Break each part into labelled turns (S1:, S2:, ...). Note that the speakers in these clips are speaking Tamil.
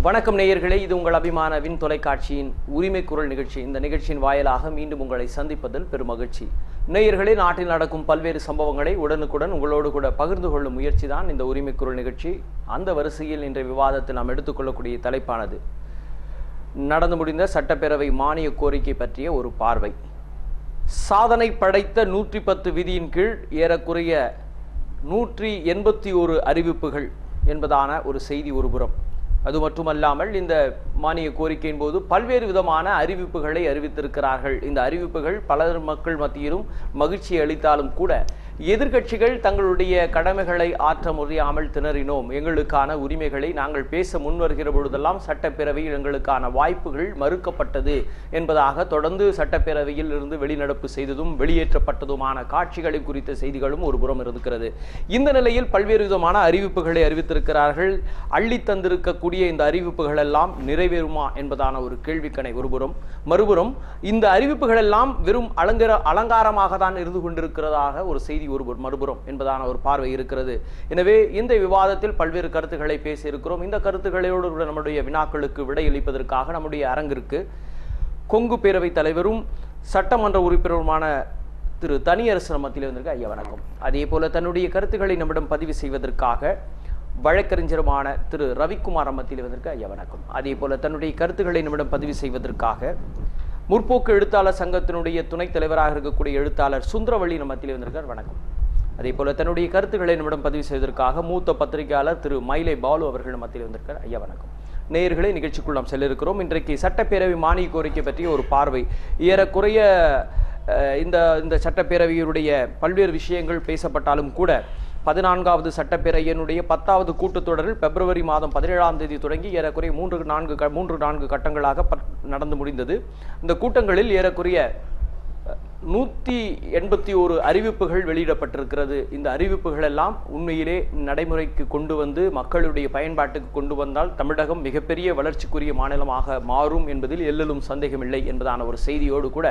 S1: வணக்கம் நேயர்களே, இது உங்கள் அபிமான வின் தொலைக்காட்சியின் உரிமை குரல் நிகழ்ச்சி. இந்த நிகழ்ச்சியின் வாயிலாக மீண்டும் உங்களை சந்திப்பதில் பெரும் மகிழ்ச்சி. நேயர்களே, நாட்டில் நடக்கும் பல்வேறு சம்பவங்களை உடனுக்குடன் உங்களோடு கூட பகிர்ந்து கொள்ளும் முயற்சி தான் இந்த உரிமை குரல் நிகழ்ச்சி. அந்த வரிசையில் இன்றைய விவாதத்தில் நாம் எடுத்துக்கொள்ளக்கூடிய தலைப்பானது நடந்து முடிந்த சட்டப்பேரவை மானிய கோரிக்கை பற்றிய ஒரு பார்வை. சாதனை படைத்த 110 விதியின் கீழ் ஏறக்குறைய 181 அறிவிப்புகள் என்பதான ஒரு செய்தி ஒருபுறம். அது மட்டுமல்லாமல் இந்த மானிய கோரிக்கையின் போது பல்வேறு விதமான அறிவிப்புகளை அறிவித்திருக்கிறார்கள். இந்த அறிவிப்புகள் பலர் மக்கள் மத்தியிலும் மகிழ்ச்சி அளித்தாலும் கூட எதிர்க்கட்சிகள் தங்களுடைய கடமைகளை ஆற்ற முடியாமல் திணறினோம். எங்களுக்கான உரிமைகளை நாங்கள் பேச முன்வருகிற பொழுதெல்லாம் சட்டப்பேரவையில் எங்களுக்கான வாய்ப்புகள் மறுக்கப்பட்டது என்பதாக தொடர்ந்து சட்டப்பேரவையில் இருந்து வெளிநடப்பு செய்ததும் வெளியேற்றப்பட்டதுமான காட்சிகளை குறித்த செய்திகளும் ஒரு புறம் இருக்கிறது. இந்த நிலையில் பல்வேறு விதமான அறிவிப்புகளை அறிவித்திருக்கிறார்கள். அள்ளி தந்திருக்கக்கூடிய இந்த அறிவிப்புகள் எல்லாம் நிறைவேறுமா என்பதான ஒரு கேள்விக்கணை ஒருபுறம். மறுபுறம் இந்த அறிவிப்புகள் எல்லாம் வெறும் அலங்காரமாக தான் இருந்து கொண்டிருக்கிறதாக ஒரு செய்தி ஒருபுறம் மறுபுறம் என்பதான ஒரு பார்வை இருக்கிறது. எனவே இந்த விவாதத்தில் பல்வேறு கருத்துக்களை பேசியிருக்கிறோம். இந்த கருத்துக்களோடு நம்முடைய வினாக்களுக்கு விடையளிப்பதற்காக நம்முடைய அரங்கிற்கு கொங்கு பேரவை தலைவரும் சட்டமன்ற உறுப்பினருமான திரு தனியரசு மத்தியில் வந்திருக்க ஐயா வணக்கம். அதே போல தன்னுடைய கருத்துக்களை நம்மிடம் பதிவு செய்வதற்காக வழக்கறிஞருமான திரு ரவிக்குமார் மத்தியில் வந்திருக்க ஐயா வணக்கம். அதே போல தன்னுடைய கருத்துக்களை நம்மிடம் பதிவு செய்வதற்காக முற்போக்கு எழுத்தாளர் சங்கத்தினுடைய துணைத் தலைவராக இருக்கக்கூடிய எழுத்தாளர் சுந்தரவள்ளி மத்தியில் வந்திருக்கார் வணக்கம். அதே போல தன்னுடைய கருத்துக்களை நம்மிடம் பதிவு செய்வதற்காக மூத்த பத்திரிகையாளர் திரு மயிலை பாலு அவர்கள் மத்தியில் வந்திருக்கார் ஐயா வணக்கம். நேயர்களே, நிகழ்ச்சிக்குள் நாம் செல்ல இருக்கிறோம். இன்றைக்கு சட்டப்பேரவை மானிய கோரிக்கை பற்றிய ஒரு பார்வை. ஏறக்குறைய இந்த சட்டப்பேரவையுடைய பல்வேறு விஷயங்கள் பேசப்பட்டாலும் கூட 14வது சட்டப்பேரவையினுடைய 10வது கூட்டத்தொடரில் பிப்ரவரி மாதம் 17ஆம் தேதி தொடங்கி ஏறக்குறைய 3-4 கட்டங்களாக நடந்து முடிந்தது. இந்த கூட்டங்களில் ஏறக்குறைய 181 அறிவிப்புகள் வெளியிடப்பட்டிருக்கிறது. இந்த அறிவிப்புகள் எல்லாம் உண்மையிலே நடைமுறைக்கு கொண்டு வந்து மக்களுடைய பயன்பாட்டுக்கு கொண்டு வந்தால் தமிழகம் மிகப்பெரிய வளர்ச்சிக்குரிய மாநிலமாக மாறும் என்பதில் எல்லலும் சந்தேகமில்லை என்பதான ஒரு செய்தியோடு கூட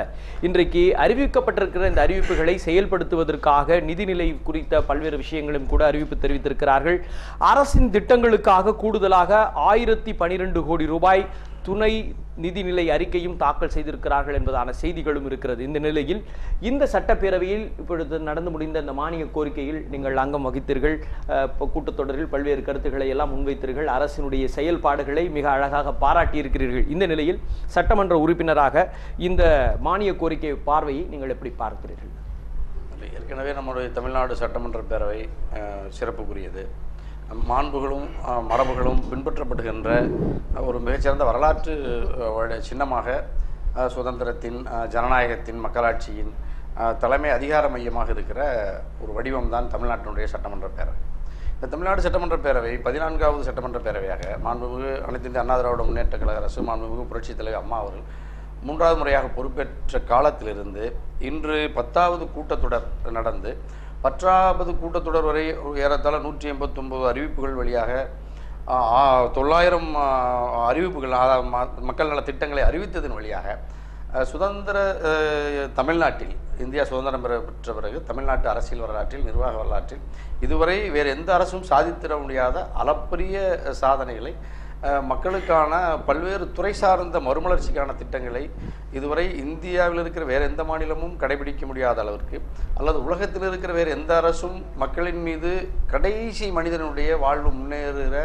S1: இன்றைக்கு அறிவிக்கப்பட்டிருக்கிற இந்த அறிவிப்புகளை செயல்படுத்துவதற்காக நிதிநிலை குறித்த பல்வேறு விஷயங்களும் கூட அறிவிப்பு தெரிவித்திருக்கிறார்கள். அரசின் திட்டங்களுக்காக கூடுதலாக 1012 கோடி ரூபாய் துணை நிதிநிலை அறிக்கையும் தாக்கல் செய்திருக்கிறார்கள் என்பதான செய்திகளும் இருக்கிறது. இந்த நிலையில் இந்த சட்டப்பேரவையில் இப்பொழுது நடந்து முடிந்த இந்த மானிய கோரிக்கையில் நீங்கள் அங்கம் வகித்தீர்கள். கூட்டத்தொடரில் பல்வேறு கருத்துக்களை எல்லாம் முன்வைத்தீர்கள். அரசினுடைய செயல்பாடுகளை மிக அழகாக பாராட்டியிருக்கிறீர்கள். இந்த நிலையில் சட்டமன்ற உறுப்பினராக இந்த மானிய கோரிக்கை பார்வையை நீங்கள் எப்படி பார்க்கிறீர்கள்?
S2: ஏற்கனவே நம்முடைய தமிழ்நாடு சட்டமன்ற பேரவை சிறப்புக்குரியது. மாண்புகளும் மரபுகளும் பின்பற்றப்படுகின்ற ஒரு மிகச்சிறந்த வரலாற்று சின்னமாக சுதந்திரத்தின், ஜனநாயகத்தின், மக்களாட்சியின் தலைமை அதிகார மையமாக இருக்கிற ஒரு வடிவம் தான் தமிழ்நாட்டினுடைய சட்டமன்ற பேரவை. இந்த தமிழ்நாடு சட்டமன்ற பேரவை 14வது சட்டமன்ற பேரவையாக மாண்புமிகு அனைத்து இந்திய அண்ணா திராவிட முன்னேற்ற கழக அரசு, மாண்புமிகு புரட்சித் தலைவர் அம்மா அவர்கள் 3வது முறையாக பொறுப்பேற்ற காலத்திலிருந்து இன்று 10வது கூட்டத்தொடர் நடந்து 10வது கூட்டத்தொடர் வரை ஏறத்தாழ 189 அறிவிப்புகள் வழியாக 900 அறிவிப்புகள் மக்கள் நல திட்டங்களை அறிவித்ததன் வழியாக சுதந்திர தமிழ்நாட்டில், இந்தியா சுதந்திரம் பெற்ற பிறகு தமிழ்நாட்டு அரசியல் வரலாற்றில், நிர்வாக வரலாற்றில் இதுவரை வேறு எந்த அரசும் சாதித்திட முடியாத அளப்பரிய சாதனைகளை, மக்களுக்கான பல்வேறு துறை சார்ந்த மறுமலர்ச்சிக்கான திட்டங்களை இதுவரை இந்தியாவில் இருக்கிற வேறு எந்த மாநிலமும் கடைபிடிக்க முடியாத அளவிற்கு, அல்லது உலகத்தில் இருக்கிற வேறு எந்த அரசும் மக்களின் மீது கடைசி மனிதனுடைய வாழ்வு முன்னேறுகிற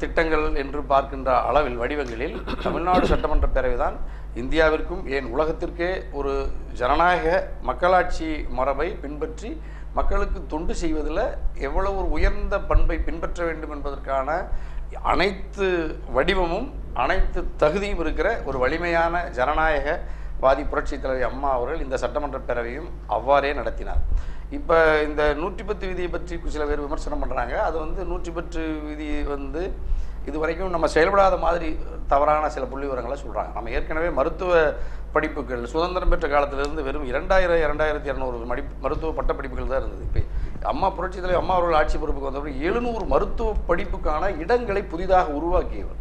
S2: திட்டங்கள் என்று பார்க்கின்ற அளவில் வடிவங்களில் தமிழ்நாடு சட்டமன்ற பேரவை தான் இந்தியாவிற்கும் ஏன் உலகத்திற்கே ஒரு ஜனநாயக மக்களாட்சி மரபை பின்பற்றி மக்களுக்கு தொண்டு செய்வதில் எவ்வளவு ஒரு உயர்ந்த பண்பை பின்பற்ற வேண்டும் என்பதற்கான அனைத்து வடிவமும் அனைத்து தகுதியும் இருக்கிற ஒரு வலிமையான ஜனநாயகவாதி புரட்சித் தலைவி அம்மா அவர்கள் இந்த சட்டமன்ற பேரவையும் அவ்வாறே நடத்தினார். இப்போ இந்த 110 விதியை பற்றி சில பேர் விமர்சனம் பண்ணுறாங்க. அது 110 விதி இதுவரைக்கும் நம்ம செயல்படாத மாதிரி தவறான சில புள்ளி விவரங்களை சொல்கிறாங்க. நம்ம ஏற்கனவே மருத்துவ படிப்புகள் சுதந்திரம் பெற்ற காலத்திலிருந்து வெறும் 2200 மருத்துவ பட்ட படிப்புகள் தான் இருந்தது. இப்போ அம்மா புரட்சித் தலைவர் அம்மா அவர்கள் ஆட்சி பொறுப்புக்கு வந்தபடி 700 மருத்துவ படிப்புக்கான இடங்களை புதிதாக உருவாக்கியவர்.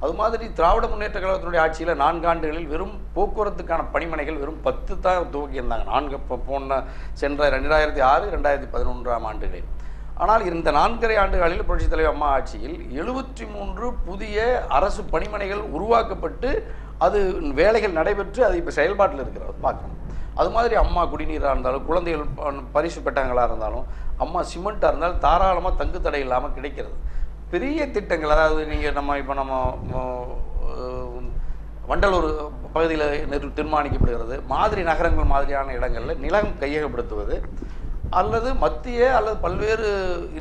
S2: அது மாதிரி திராவிட முன்னேற்ற கழகத்தினுடைய ஆட்சியில் 4 ஆண்டுகளில் வெறும் போக்குவரத்துக்கான பணிமனைகள் வெறும் 10 தான் துவக்கியிருந்தாங்க. சென்ற 2006, 2011 ஆண்டுகளில் ஆனால் இந்த 4.5 ஆண்டுகளில் புரட்சித் தலைவர் அம்மா ஆட்சியில் 73 புதிய அரசு பணிமனைகள் உருவாக்கப்பட்டு அது வேலைகள் நடைபெற்று அது இப்போ செயல்பாட்டில் இருக்கிறது பார்க்கணும். அது மாதிரி அம்மா குடிநீராக இருந்தாலும், குழந்தைகள் பரிசு பெட்டங்களாக இருந்தாலும், அம்மா சிமெண்ட்டாக இருந்தாலும் தாராளமாக தங்கு தடை இல்லாமல் கிடைக்கிறது. பெரிய திட்டங்கள், அதாவது நீங்கள் நம்ம வண்டலூர் பகுதியில் தீர்மானிக்கப்படுகிறது மாதிரி நகரங்கள் மாதிரியான இடங்களில் நிலம் கையகப்படுத்துவது அல்லது மத்திய அல்லது பல்வேறு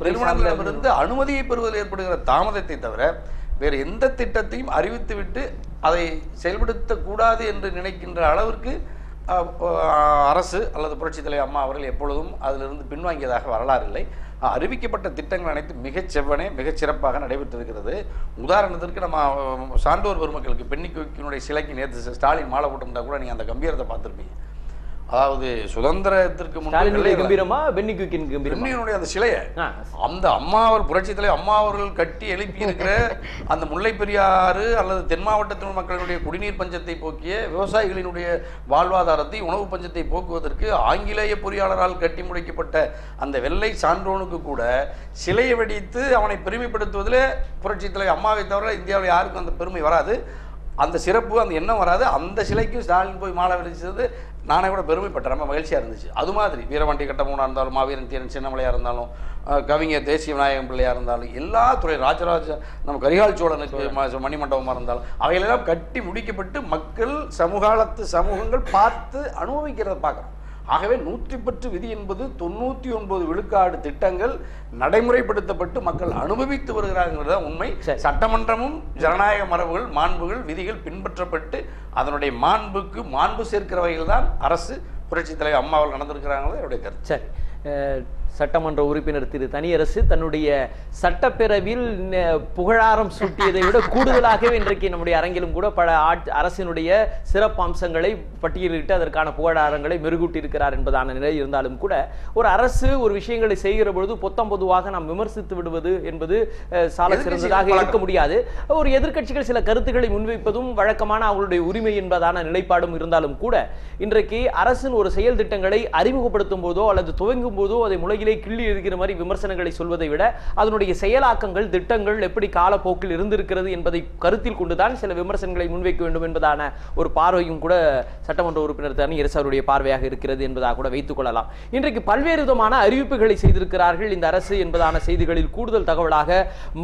S2: நிறுவனங்களிடமிருந்து அனுமதியை பெறுவதில் ஏற்படுகிற தாமதத்தை தவிர வேறு எந்த திட்டத்தையும் அறிவித்துவிட்டு அதை செயல்படுத்தக்கூடாது என்று நினைக்கின்ற அளவிற்கு அரசு அல்லது புரட்சித் தலைவர் அம்மா அவர்கள் எப்பொழுதும் அதிலிருந்து பின்வாங்கியதாக வரலாறு இல்லை. அறிவிக்கப்பட்ட திட்டங்கள் அனைத்து மிகச்செவ்வனே மிகச்சிறப்பாக நடைபெற்றிருக்கிறது. உதாரணத்திற்கு நம்ம சான்றோர் பெருமக்களுக்கு பெண்ணிக்குவினுடைய சிலைக்கு நேற்று ஸ்டாலின் மாலை போட்டிருந்தா கூட நீங்கள் அந்த கம்பீரத்தை பார்த்துருப்பீங்க. அதாவது சுதந்திரத்திற்கு முன்னுடைய அந்த சிலையை அந்த அம்மாவர் புரட்சி தலைவர் அம்மா அவர்கள் கட்டி எழுப்பி இருக்கிற அந்த முல்லை பெரியாறு அல்லது தென் மாவட்டத்தின் மக்களுடைய குடிநீர் பஞ்சத்தை போக்கிய, விவசாயிகளினுடைய வாழ்வாதாரத்தை, உணவு பஞ்சத்தை போக்குவதற்கு ஆங்கிலேய பொறியாளரால் கட்டி முடிக்கப்பட்ட அந்த வெள்ளை சான்றோனுக்கு கூட சிலையை வெடித்து அவனை பெருமைப்படுத்துவதில் புரட்சி தலைவர் அம்மாவை தவிர இந்தியாவில் யாருக்கும் அந்த பெருமை வராது, அந்த சிறப்பு அந்த எண்ணம் வராது. அந்த சிலைக்கும் ஸ்டாலின் போய் மாலை வெடிச்சது நானே கூட பெருமைப்பட்டேன், ரொம்ப மகிழ்ச்சியாக இருந்துச்சு. அது மாதிரி வீரபாண்டி கட்டபொம்மனாக இருந்தாலும், மாவீரன் தீரன் சின்னமலையாக இருந்தாலும், கவிஞர் தேசிய விநாயகம் பிள்ளையாக இருந்தாலும், எல்லா துறை ராஜராஜ நம்ம கரிகால் சோழனுக்கு மணிமண்டபமாக இருந்தாலும் அவைகளெல்லாம் கட்டி முடிக்கப்பட்டு மக்கள் சமூகங்கள் பார்த்து அனுபவிக்கிறத பார்க்குறோம். ஆகவே 110 விதி என்பது 99 விழுக்காடு திட்டங்கள் நடைமுறைப்படுத்தப்பட்டு மக்கள் அனுபவித்து வருகிறாங்கிறத உண்மை. சட்டமன்றமும் ஜனநாயக மரபுகள், மாண்புகள், விதிகள் பின்பற்றப்பட்டு அதனுடைய மாண்புக்கு மாண்பு சேர்க்கிற வகையில் தான் அரசு புரட்சி தலைவர் அம்மாவில் நடந்திருக்கிறாங்களோ என்னுடைய கருத்து.
S1: சரி, சட்டமன்ற உறுப்பினர் திரு தனியரசு தன்னுடைய சட்டப்பேரவையில் புகழாரம் சூட்டியதை விட கூடுதலாகவே இன்றைக்கு நம்முடைய அரங்கிலும் கூட பல அரசினுடைய சிறப்பு அம்சங்களை பட்டியலிட்டு அதற்கான புகழாரங்களை மெருகூட்டி இருக்கிறார் என்பதான நிலை இருந்தாலும் கூட ஒரு அரசு ஒரு விஷயங்களை செய்கிற பொழுது பொதுவாக நாம் விமர்சித்து விடுவது என்பது சால சிறந்ததாக இருக்க முடியாது. ஒரு எதிர்க்கட்சிகள் சில கருத்துக்களை முன்வைப்பதும் வழக்கமான அவர்களுடைய உரிமை என்பதான நிலைப்பாடும் இருந்தாலும் கூட இன்றைக்கு அரசின் ஒரு செயல் திட்டங்களை அறிமுகப்படுத்தும் போதோ அல்லது துவங்கும் போதோ அதை முளையிலே கிள்ளி இருக்கிற மாதிரி விமர்சனங்களை சொல்வதை விட அதனுடைய செயலாக்கங்கள், திட்டங்கள் எப்படி காலப்போக்கில் இருந்திருக்கிறது என்பதை கருத்தில் கொண்டுதான் சில விமர்சனங்களை முன்வைக்க வேண்டும் என்பதான ஒரு பார்வையும் கூட சட்டமன்ற உறுப்பினர் தனியரசு அவருடைய பார்வையாக இருக்கிறது என்பதாக கூட வைத்துக் கொள்ளலாம். இன்றைக்கு பல்வேறு விதமான அறிவிப்புகளை செய்திருக்கிறார்கள் இந்த அரசு என்பதான செய்திகளில் கூடுதல் தகவலாக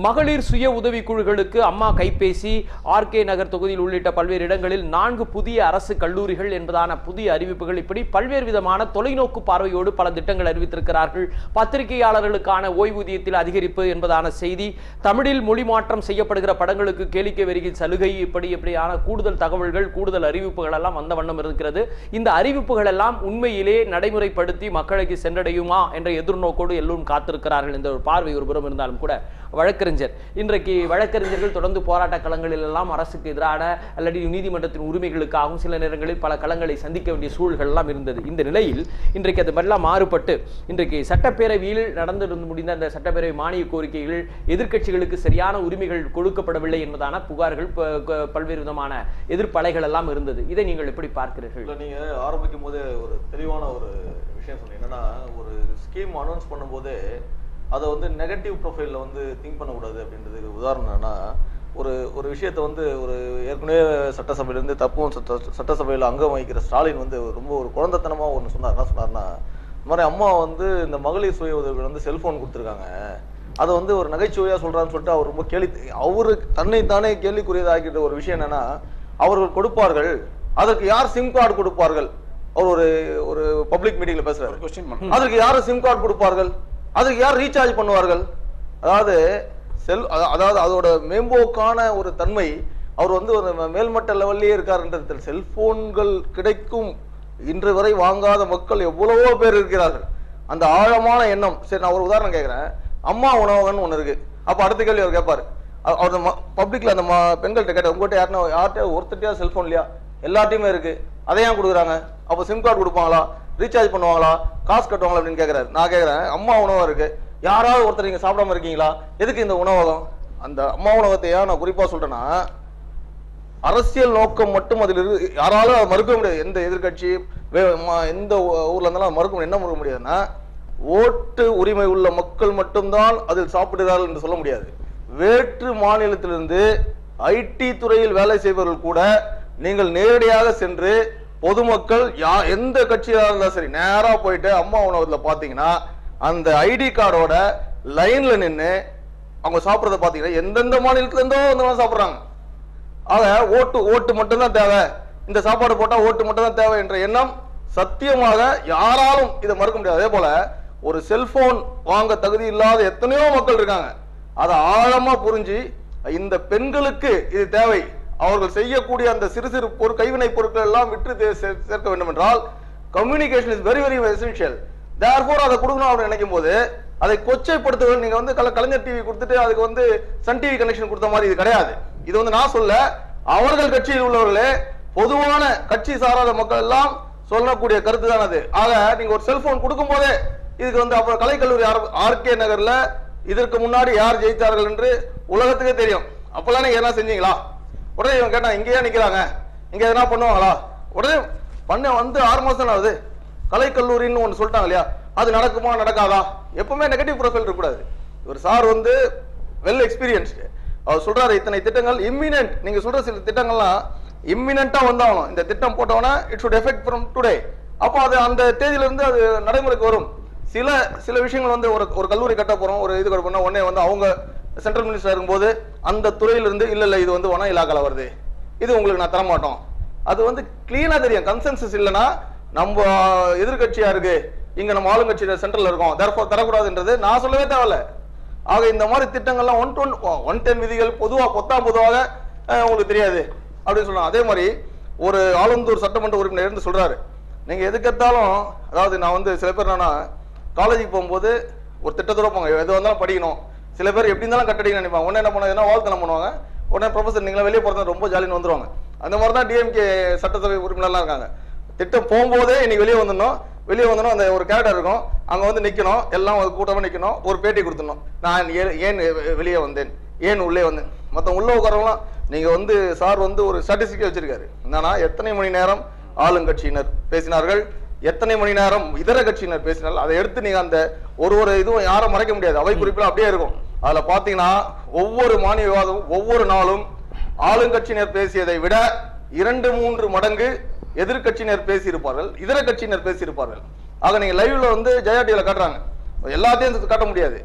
S1: மகளிர் சுய உதவி குழுக்களுக்கு அம்மா கைபேசி, ஆர்கே நகர் தொகுதியில் உள்ளிட்ட பல்வேறு இடங்களில் 4 புதிய அரசு கல்லூரிகள் என்பதான புதிய அறிவிப்புகள், இப்படி பல்வேறு விதமான தொலைநோக்கு பார்வையோடு பல திட்டங்கள் அறிவித்திருக்கிறார்கள். பத்திரிகையாளர்களுக்கான ஓய்வூதியத்தில் அதிகரிப்பு என்பதான செய்தி, தமிழில் மொழி மாற்றம் செய்யப்படுகிற படங்களுக்கு கேளிக்கை வரியில் சலுகை, இப்படியான கூடுதல் தகவல்கள், கூடுதல் அறிவிப்புகள் எல்லாம் வந்த வண்ணம் இருக்கிறது. இந்த அறிவிப்புகள் எல்லாம் உண்மையிலே நடைமுறைப்படுத்தி மக்களுக்கு சென்றடையுமா என்ற எதிர்நோக்கோடு எல்லோரும் காத்திருக்கிறார்கள் என்ற ஒரு பார்வை ஒரு புறம் இருந்தாலும் கூட இன்றைக்கு வழக்கறிஞர்கள் தொடர்ந்து போராட்ட களங்களில் எல்லாம் அரசுக்கு எதிரான அல்லது நீதிமன்றத்தின் உரிமைகளுக்காகவும் சில நேரங்களில் பல களங்களை சந்திக்க வேண்டிய சூழல்கள் எல்லாம் இருந்தது. இந்த நிலையில் இன்றைக்கு அது எல்லாம் மாறுபட்டு இன்றைக்கு சட்டப்பேரவையில் நடந்து முடிந்த அந்த சட்டப்பேரவை மானிய கோரிக்கைகள் எதிர்க்கட்சிகளுக்கு சரியான உரிமைகள் கொடுக்கப்படவில்லை என்பதான புகார்கள், பல்வேறு விதமான எதிர்ப்பலைகள் எல்லாம் இருந்தது. இதை நீங்கள் எப்படி பார்க்கிறீர்கள்?
S3: நீங்க ஆரம்பிக்கும் போதே ஒரு தெளிவான ஒரு விஷயம் சொன்னீங்க. என்னன்னா, ஒரு ஸ்கீம் அனௌன்ஸ் பண்ணும்போதே அதை வந்து நெகட்டிவ் ப்ரொஃபைலில் வந்து திங்க் பண்ணக்கூடாது அப்படின்றதுக்கு உதாரணம் என்னன்னா, ஒரு விஷயத்தை வந்து ஒரு ஏற்கனவே சட்டசபையிலேருந்து தப்பும் சட்டசபையில் அங்கம் வகிக்கிற ஸ்டாலின் வந்து ரொம்ப ஒரு குழந்தைத்தனமாக ஒன்று சொன்னார். என்ன சொன்னார்னா, இந்த மாதிரி அம்மா வந்து இந்த மகளிர் சுய உதவிகள் வந்து செல்ஃபோன் கொடுத்துருக்காங்க, அதை வந்து ஒரு நகைச்சுவையாக சொல்கிறான்னு சொல்லிட்டு அவர் ரொம்ப அவரு தன்னைத்தானே கேள்விக்குரியதாகிட்ட ஒரு விஷயம் என்னன்னா, அவர்கள் கொடுப்பார்கள், அதற்கு யார் சிம் கார்டு கொடுப்பார்கள்? அவர் ஒரு பப்ளிக் மீட்டிங்ல பேசுறாரு, அதற்கு யார் சிம் கார்டு கொடுப்பார்கள், அதுக்கு யார் ரீசார்ஜ் பண்ணுவார்கள்? அதாவது அதோட மேம்போக்கான ஒரு தன்மை அவர் வந்து ஒரு மேல்மட்ட லெவல்லே இருக்காருன்றது. செல்போன்கள் கிடைக்கும் இன்று வரை வாங்காத மக்கள் எவ்வளவோ பேர் இருக்கிறார்கள். அந்த ஆழமான எண்ணம். சரி, நான் ஒரு உதாரணம் கேட்கிறேன். அம்மா உணவகம்னு ஒன்று இருக்கு. அப்ப அடுத்த கேள்வி அவர் கேட்பாரு, அவர் பப்ளிக்ல அந்த பெண்கள்கிட்ட கேட்ட, உங்கள்கிட்ட யார்கிட்ட ஒருத்தட்டியா செல்போன் இல்லையா? எல்லாத்தையுமே இருக்கு, அதை ஏன் கொடுக்குறாங்க? அப்போ சிம் கார்டு கொடுப்பாங்களா, ரீசார்ஜ் பண்ணுவாங்களா, காசு கட்டுவாங்களா அப்படின்னு கேட்கிறாரு. நான் கேட்கிறேன், அம்மா உணவகம் இருக்கு, யாராவது ஒருத்தர் நீங்க சாப்பிடாம இருக்கீங்களா? எதுக்கு இந்த உணவகம்? அந்த அம்மா உணவகத்தை ஏன் நான் குறிப்பா சொல்றேன்னா, அரசியல் நோக்கம் மட்டும் அதில் இருக்கு. யாராலும் மறுக்க முடியாது. எந்த எதிர்கட்சி எந்த ஊர்ல இருந்தாலும் மறுக்க முடியாது. என்ன மறுக்க முடியாதுன்னா, ஓட்டு உரிமை உள்ள மக்கள் மட்டும்தான் அதில் சாப்பிடுகிறார்கள் என்று சொல்ல முடியாது. வேற்று மாநிலத்திலிருந்து ஐடி துறையில் வேலை செய்பவர்கள் கூட நீங்கள் நேரடியாக சென்று பொதுமக்கள் எந்த கட்சியாக இருந்தாலும் சரி நேரா போயிட்டு அம்மா உணவகத்தில் பார்த்தீங்கன்னா அந்த ஐடி கார்டோட லைன்ல நின்று அவங்க சாப்பிட்றத பார்த்தீங்கன்னா எந்தெந்த மாநிலத்துல இருந்தோ வந்து சாப்பிட்றாங்க. ஆக ஓட்டு மட்டும்தான் தேவை, இந்த சாப்பாடு போட்டா ஓட்டு மட்டும் தான் தேவை என்ற எண்ணம் சத்தியமாக யாராலும் இதை மறுக்க முடியாது. அதே போல ஒரு செல்போன் வாங்க தகுதி இல்லாத எத்தனையோ மக்கள் இருக்காங்க. அதை ஆழமா புரிஞ்சு இந்த பெண்களுக்கு இது தேவை, அவர்கள் செய்யக்கூடிய அந்த சிறு சிறு கைவினை பொருட்கள் எல்லாம் விற்று சேர்க்க வேண்டும் என்றால் communication is very very essential. Therefore அதை கொடுக்கணும் அப்படின்னு நினைக்கும் போது அதை கொச்சைப்படுத்துவது நீங்க வந்து கலைஞர் டிவி கொடுத்துட்டு அதுக்கு வந்து சன் டிவி கனெக்ஷன் கொடுத்த மாதிரி இது கிடையாது. இது வந்து நான் சொல்ல, அவர்கள் கட்சியில் உள்ளவர்களே பொதுவான கட்சி சாராத மக்கள் எல்லாம் சொல்லக்கூடிய கருத்து தான் அது. ஆக நீங்க ஒரு செல்போன் கொடுக்கும் போதே இதுக்கு வந்து அப்புறம் கலைக்கல்லூரி ஆர்கே நகர்ல இதற்கு முன்னாடி யார் ஜெயித்தார்கள் என்று உலகத்துக்கே தெரியும். அப்பெல்லாம் நீங்க என்ன செஞ்சீங்களா? உடனே இவன் கேட்டா இங்கேயே நிக்கிறாங்க, இங்க எதனா பண்ணுவாங்களா? உடனே பண்ண வந்து 6 மாசம் ஆகுது, கலைக்கல்லூரின்னு ஒன்று சொல்லிட்டாங்க இல்லையா, அது நடக்குமா நடக்காதா? எப்பவுமே நெகட்டிவ் ப்ரொஃபைல் இருக்கக்கூடாது. ஒரு சார் வந்து வெல் எக்ஸ்பீரியன்ஸ்டு, அவர் சொல்றாரு இத்தனை திட்டங்கள் இம்மினன்ட், நீங்க சொல்ற சில திட்டங்கள்லாம் இம்மினண்டா வந்தாகணும், இந்த திட்டம் போட்டவனா it should effect from today. அப்போ அது அந்த தேதியில இருந்து அது நடைமுறைக்கு வரும். சில விஷயங்கள் வந்து ஒரு கல்லூரி கட்ட போறோம், ஒரு இது பண்ண உடனே வந்து அவங்க சென்ட்ரல் மினிஸ்டர் இருக்கும்போது அந்த துறையிலிருந்து இல்ல இது வந்து வன இலாக்கால வருது, இது உங்களுக்கு நான் தரமாட்டோம், அது வந்து கிளீனா தெரியும். கன்சென்சஸ் இல்லைன்னா நம்ம எதிர்கட்சியா இருக்கு, இங்க நம்ம ஆளுங்கட்சியில சென்ட்ரல் இருக்கோம், தேர்ஃபோர் தரக்கூடாதுன்றது நான் சொல்லவே தேவையில்ல. ஆக இந்த மாதிரி திட்டங்கள்லாம் 110 விதிகள் பொதுவாக உங்களுக்கு தெரியாது அப்படின்னு சொல்லலாம். அதே மாதிரி ஒரு ஆலந்தூர் சட்டமன்ற உறுப்பினர் இருந்து சொல்றாரு, நீங்க எதுக்கெடுத்தாலும், அதாவது நான் வந்து சில பேர் என்னன்னா காலேஜுக்கு போகும்போது ஒரு திட்டத்தோட போங்க, எது வந்தாலும் படிக்கணும், சில பேர் எப்படி இருந்தாலும் கட்டடிக்கணும் நினைப்பாங்க. உடனே என்ன பண்ணுவாங்க, வாழ்த்தனம் பண்ணுவாங்க, உடனே ப்ரொஃபசர் நீங்களா வெளியே போறது ரொம்ப ஜாலின்னு வந்துருவாங்க. அந்த மாதிரி தான் டிஎம்கே சட்டசபை உறுப்பினர்லாம் இருக்காங்க. திட்டம் போகும்போதே இன்னைக்கு வெளியே வந்தோம் அந்த ஒரு கேரக்டர் இருக்கும், அங்க வந்து நிக்கணும், எல்லாம் கூட்டமா நிக்கணும், ஒரு பேட்டி கொடுத்துடணும், நான் ஏன் வெளியே வந்தேன், ஏன் உள்ளே வந்தேன். மற்ற உள்ள உட்காரலாம் நீங்க வந்து சார் வந்து ஒரு ஸ்டாட்டிஸ்டிக்கே வச்சிருக்காரு, என்னன்னா எத்தனை மணி நேரம் ஆளுங்கட்சியினர் பேசினார்கள், எத்தனை மணி நேரம் இதர கட்சியினர் பேசினார்கள். அதை எடுத்து நீங்க அந்த ஒரு இதுவும் யாரும் மறைக்க முடியாது, அவை குறிப்பில் அப்படியே இருக்கும். அதுல பாத்தீங்கன்னா ஒவ்வொரு மானிய விவாதமும் ஒவ்வொரு நாளும் ஆளுங்கட்சியினர் பேசியதை விட 2-3 மடங்கு எதிர்கட்சியினர் பேசியிருப்பார்கள், இதர கட்சியினர் பேசியிருப்பார்கள். ஆக நீங்க லைவ்ல வந்து ஜெயா டிவில காட்டுறாங்க, எல்லாத்தையும் காட்ட முடியாது.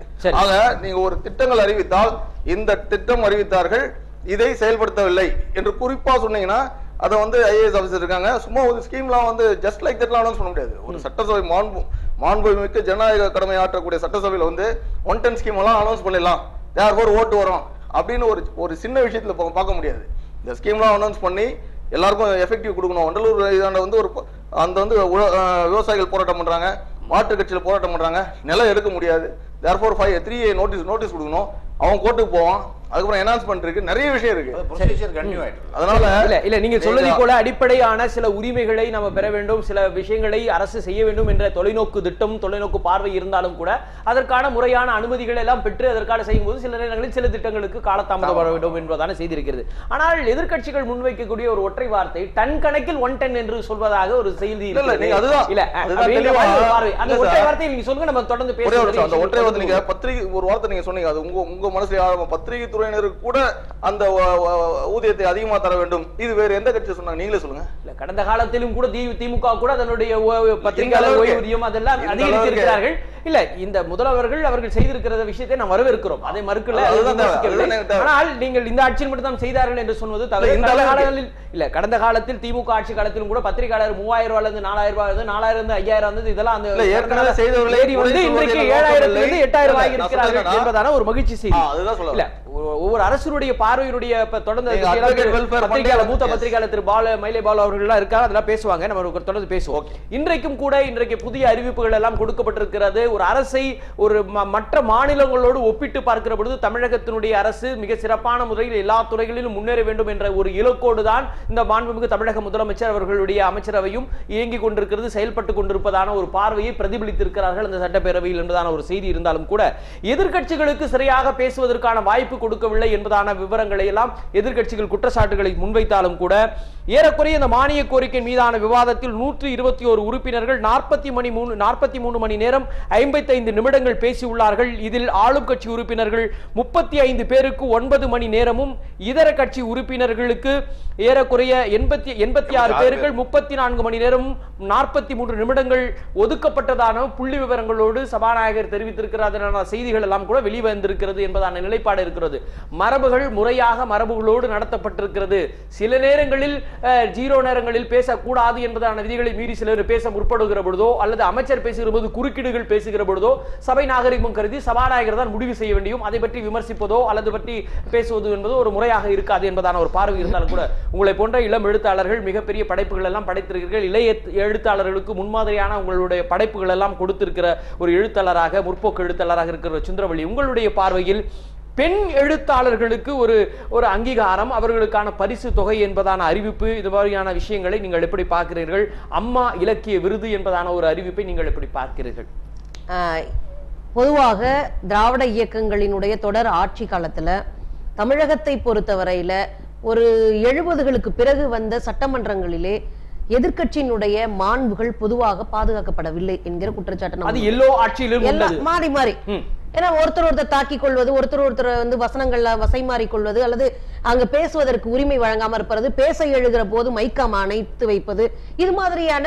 S3: ஆக நீங்க ஒரு திட்டங்கள் அறிவித்தால் இந்த திட்டம் அறிவித்தார்கள், இதை செயல்படுத்தவில்லை என்று குறிப்பா சொன்னீங்கன்னா அதை வந்து ஐஏஎஸ் ஆபீசர் இருக்காங்க, சும்மா ஒரு ஸ்கீம்லாம் வந்து ஜஸ்ட் லைக் தட்லாம் அனௌன்ஸ் பண்ண முடியாது. ஒரு சட்டசபை மாண்புமிக்க ஜனநாயக கடமை ஆற்றக்கூடிய சட்டசபையில வந்து 110 ஸ்கீம் எல்லாம் அனௌன்ஸ் பண்ணிடலாம், தேர்ஃபோர் ஓட்டு வரும் அப்படின்னு ஒரு சின்ன விஷயத்துல பார்க்க முடியாது. இந்த ஸ்கீம்லாம் அனௌன்ஸ் பண்ணி எல்லாருக்கும் எஃபெக்டிவ் கொடுக்கணும். வண்டலூர் இதாண்ட வந்து அந்த வந்து விவசாயிகள் போராட்டம் பண்றாங்க, மாற்று கட்சியில போராட்டம் பண்றாங்க, நிலம் எடுக்க முடியாது, தேர்ஃபோர் 3A நோட்டீஸ் கொடுக்கணும், அவன் கோர்ட்டுக்கு போவான், அதுக்கப்புறம் என்ஹான்ஸ்மென்ட் இருக்கு, நிறைய விஷயம் இருக்கு.
S1: அதனால இல்ல நீங்க சொல்றது போல அடிப்படையான சில உரிமைகளை நம்ம பெற வேண்டும், சில விஷயங்களை அரசு செய்ய வேண்டும் என்ற தொலைநோக்கு திட்டம் தொலைநோக்கு பார்வை இருந்தாலும் கூட அதற்கான முறையான அனுமதிகள் எல்லாம் பெற்று அதற்கான செய்யும் போது சில நேரங்களில் சில திட்டங்களுக்கு காலதாமதம் வர வேண்டும் என்பதான செய்தி இருக்கிறது. ஆனால் எதிர்க்கட்சிகள் முன்வைக்கக்கூடிய ஒரு ஒற்றை வார்த்தை டன் கணக்கில் 110 என்று சொல்வதாக ஒரு செய்தி இல்ல அந்த ஒற்றை வார்த்தை நீங்க சொல்லுங்க, நம்ம தொடர்ந்து பேசுவோம்.
S3: அந்த ஒற்றை வார்த்தை நீங்க பத்திரிகை ஒரு வார்த்தை நீங்க சொன்னீங்க, அது உங்க மனசுல பத்திரிகை துறையினருக்கு கூட அந்த ஊதியத்தை அதிகமா தர வேண்டும், இது வேற எந்த கட்சி சொன்னாங்க நீங்களே சொல்லுங்க.
S1: இல்ல கடந்த காலத்திலும் கூட திமுக கூட அதனுடைய பத்திரிகையாளர் ஓய்வூதியம் அதெல்லாம் அதிகரித்து இருக்கிறார்கள். இல்ல இந்த முதல்வர்கள் அவர்கள் செய்திருக்கிற விஷயத்தை நாம் வரவேற்கிறோம், அதை மறுக்கல. ஆனால் நீங்கள் இந்த ஆட்சியில் மட்டும் தான் செய்தார்கள் என்று சொன்னது தவறு. இல்ல கடந்த காலத்தில் திமுக ஆட்சி காலத்திலும் கூட பத்திரிகையாளர் 3000 ரூபாயிலிருந்து 4000 ரூபாய், 4000 இருந்து 5000 வந்து இதெல்லாம் அந்த
S3: ஏற்கனவே செய்தவர்களே
S1: வந்து இன்றைக்கு 7000 இருந்து 8000 ஆகி இருக்கிறார்கள் என்பதான ஒரு மகிழ்ச்சி செய்தி. இல்ல ஒவ்வொரு அரசுடைய பார்வையினுடைய தொடர்ந்து மூத்த பத்திரிகையாளர் திரு மயிலை பாலு அவர்கள் எல்லாம் இருக்காங்க, அதெல்லாம் பேசுவாங்க, நம்ம தொடர்ந்து பேசுவோம். இன்றைக்கும் கூட இன்றைக்கு புதிய அறிவிப்புகள் எல்லாம் கொடுக்கப்பட்டிருக்கிறது. ஒரு அரசை ஒரு மற்ற மாநிலங்களோடு ஒப்பிட்டு பார்க்கிற பொழுது தமிழகத்தினுடைய அரசு மிக சிறப்பான முறையில் எல்லா துறைகளிலும் முன்னேற வேண்டும் என்ற ஒரு இலக்கோடு தான் இந்த மாண்புமிகு தமிழக முதலமைச்சர் அவர்களுடைய அமைச்சரவையும் இயங்கிக் கொண்டிருக்கிறது, செயல்பட்டு கொண்டிருப்பதான ஒரு பார்வையை பிரதிபலித்திருக்கிறார்கள் அந்த சட்டப்பேரவையில் என்பதான ஒரு செய்தி இருந்தாலும் கூட எதிர்க்கட்சிகளுக்கு சரியாக பேசுவதற்கான வாய்ப்பு கொடுக்கவில்லை என்பதான விவரங்களை எல்லாம் எதிர்க்கட்சிகள் குற்றச்சாட்டுகளை முன்வைத்தாலும் கூட ஏறக்குறைய இந்த மானிய கோரிக்கை மீதான விவாதத்தில் 121 உறுப்பினர்கள் 43 மணி நேரம் 55 நிமிடங்கள் பேசியுள்ளார்கள். இதில் ஆளும் கட்சி உறுப்பினர்கள் 35 பேருக்கு 9 மணி நேரமும் இதர கட்சி உறுப்பினர்களுக்கு ஏறக்குறைய 86 பேருக்கு 34 மணி நேரமும் 43 நிமிடங்கள் ஒதுக்கப்பட்டதான புள்ளி விவரங்களோடு சபாநாயகர் தெரிவித்திருக்கிறார். செய்திகள் எல்லாம் கூட வெளிவந்திருக்கிறது என்பதான நிலைப்பாடு இருக்கிறது. மரபுகள் முறையாக மரபுகளோடு நடத்தப்பட்டிருக்கிறது. சில நேரங்களில் 0 நேரங்களில் பேசக்கூடாது என்பதான விதிகளை மீறி சிலர் பேச முற்படுகிற பொழுதோ அல்லது அமைச்சர் பேசுகிற போது குறுக்கீடுகள் பேசுகிற பொழுதோ சபை நாகரிகம் கருதி சபாநாயகர் தான் முடிவு செய்ய வேண்டியும் அதை பற்றி விமர்சிப்பதோ அல்லது பற்றி பேசுவது என்பதோ ஒரு முறையாக இருக்காது என்பதான ஒரு பார்வை இருந்தாலும் கூட உங்களை போன்ற இளம் எழுத்தாளர்கள் மிகப்பெரிய படைப்புகள் எல்லாம் படைத்திருக்கிறீர்கள். இளைய எழுத்தாளர்களுக்கு முன்மாதிரியான உங்களுடைய படைப்புகள் எல்லாம் கொடுத்திருக்கிற ஒரு எழுத்தாளராக முற்போக்கு எழுத்தாளராக இருக்கிற சுந்தரவள்ளி, உங்களுடைய பார்வையில் பெண் எழுத்தாளர்களுக்கு ஒரு அங்கீகாரம், அவர்களுக்கான பரிசு தொகை என்பதான அறிவிப்பு, இது மாதிரியான விஷயங்களை நீங்கள் எப்படி பார்க்கிறீர்கள்? அம்மா இலக்கிய விருது என்பதான ஒரு அறிவிப்பை நீங்கள் எப்படி பார்க்கிறீர்கள்?
S4: பொதுவாக திராவிட இயக்கங்களினுடைய தொடர் ஆட்சி காலத்துல தமிழகத்தை பொறுத்தவரையில ஒரு 70களுக்கு பிறகு வந்த சட்டமன்றங்களிலே எதிர்க்கட்சியினுடைய மாண்புகள் பொதுவாக பாதுகாக்கப்படவில்லை என்கிற குற்றச்சாட்டு
S1: அது எல்லோ ஆட்சியிலும்
S4: மாறி மாறி ஏன்னா ஒருத்தர் தாக்கிக் கொள்வது, ஒருத்தர் வந்து வசனங்கள்ல வசை மாறி கொள்வது, அல்லது அங்க பேசுவதற்கு உரிமை வழங்காம இருப்பது, பேச எழுகிற போது மைக்காம அணைத்து வைப்பது, இது மாதிரியான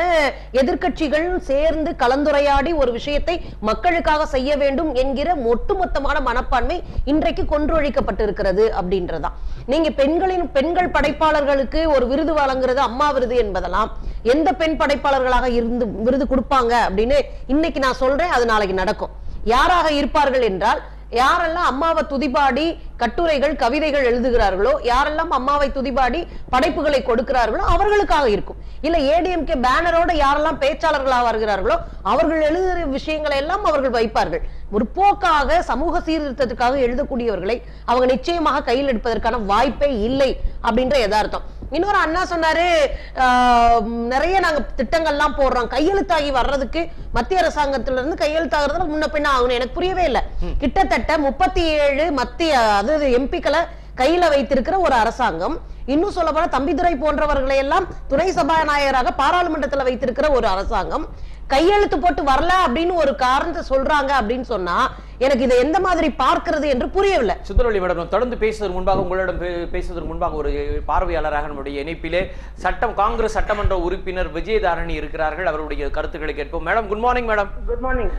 S4: எதிர்க்கட்சிகள் சேர்ந்து கலந்துரையாடி ஒரு விஷயத்தை மக்களுக்காக செய்ய வேண்டும் என்கிற ஒட்டுமொத்தமான மனப்பான்மை இன்றைக்கு கொன்றொழிக்கப்பட்டிருக்கிறது அப்படின்றதான். நீங்க பெண்கள் படைப்பாளர்களுக்கு ஒரு விருது வழங்குறது அம்மா விருது என்பதெல்லாம் எந்த பெண் படைப்பாளர்களாக இருந்து விருது கொடுப்பாங்க அப்படின்னு இன்னைக்கு நான் சொல்றேன், அது நாளைக்கு நடக்கும். யாராக இருப்பார்கள் என்றால், யாரெல்லாம் அம்மாவை துதிபாடி கட்டுரைகள் கவிதைகள் எழுதுகிறார்களோ, யாரெல்லாம் அம்மாவை துதிபாடி படைப்புகளை கொடுக்கிறார்களோ அவர்களுக்காக இருக்கும். இல்ல ஏடிஎம்கே பேனரோட யாரெல்லாம் பேச்சாளர்களாக வருகிறார்களோ அவர்கள் எழுதுகிற விஷயங்களை எல்லாம் அவர்கள் வைப்பார்கள். முற்போக்காக சமூக சீர்திருத்தத்துக்காக எழுதக்கூடியவர்களை அவங்க நிச்சயமாக கையில் எடுப்பதற்கான வாய்ப்பே இல்லை அப்படின்ற யதார்த்தம். இன்னொரு அண்ணா சொன்னாரு, நிறைய நாங்க திட்டங்கள்லாம் போடுறோம், கையெழுத்தாகி வர்றதுக்கு மத்திய அரசாங்கத்திலிருந்து கையெழுத்தாகிறதுல முன்ன பின்ன ஆகணும். எனக்கு புரியவே இல்லை. கிட்டத்தட்ட 37 மத்திய அதாவது எம்பிக்களை கையில வைத்திருக்கிற ஒரு அரசாங்கம், இன்னும் சொல்ல போனா தம்பிதுரை போன்றவர்களை எல்லாம் துணை சபாநாயகராக பாராளுமன்றத்தில் வைத்திருக்கிற ஒரு அரசாங்கம் கையெழுத்து போட்டு வரல அப்படின்னு ஒரு காரணத்தை சொல்றாங்க அப்படின்னு சொன்னா எனக்கு இதை எந்த மாதிரி பார்க்கிறது என்று புரியவில்லை.
S1: சுந்தரவள்ளி மேடம், தொடர்ந்து பேசுவதற்கு முன்பாக உங்களிடம் பேசுவதற்கு முன்பாக ஒரு பார்வையாளராக நம்முடைய இணைப்பிலே காங்கிரஸ் சட்டமன்ற உறுப்பினர் விஜயதாரணி இருக்கிறார்கள். அவருடைய கருத்துக்களை கேட்போம். Madam, good morning. Madam,
S5: good morning.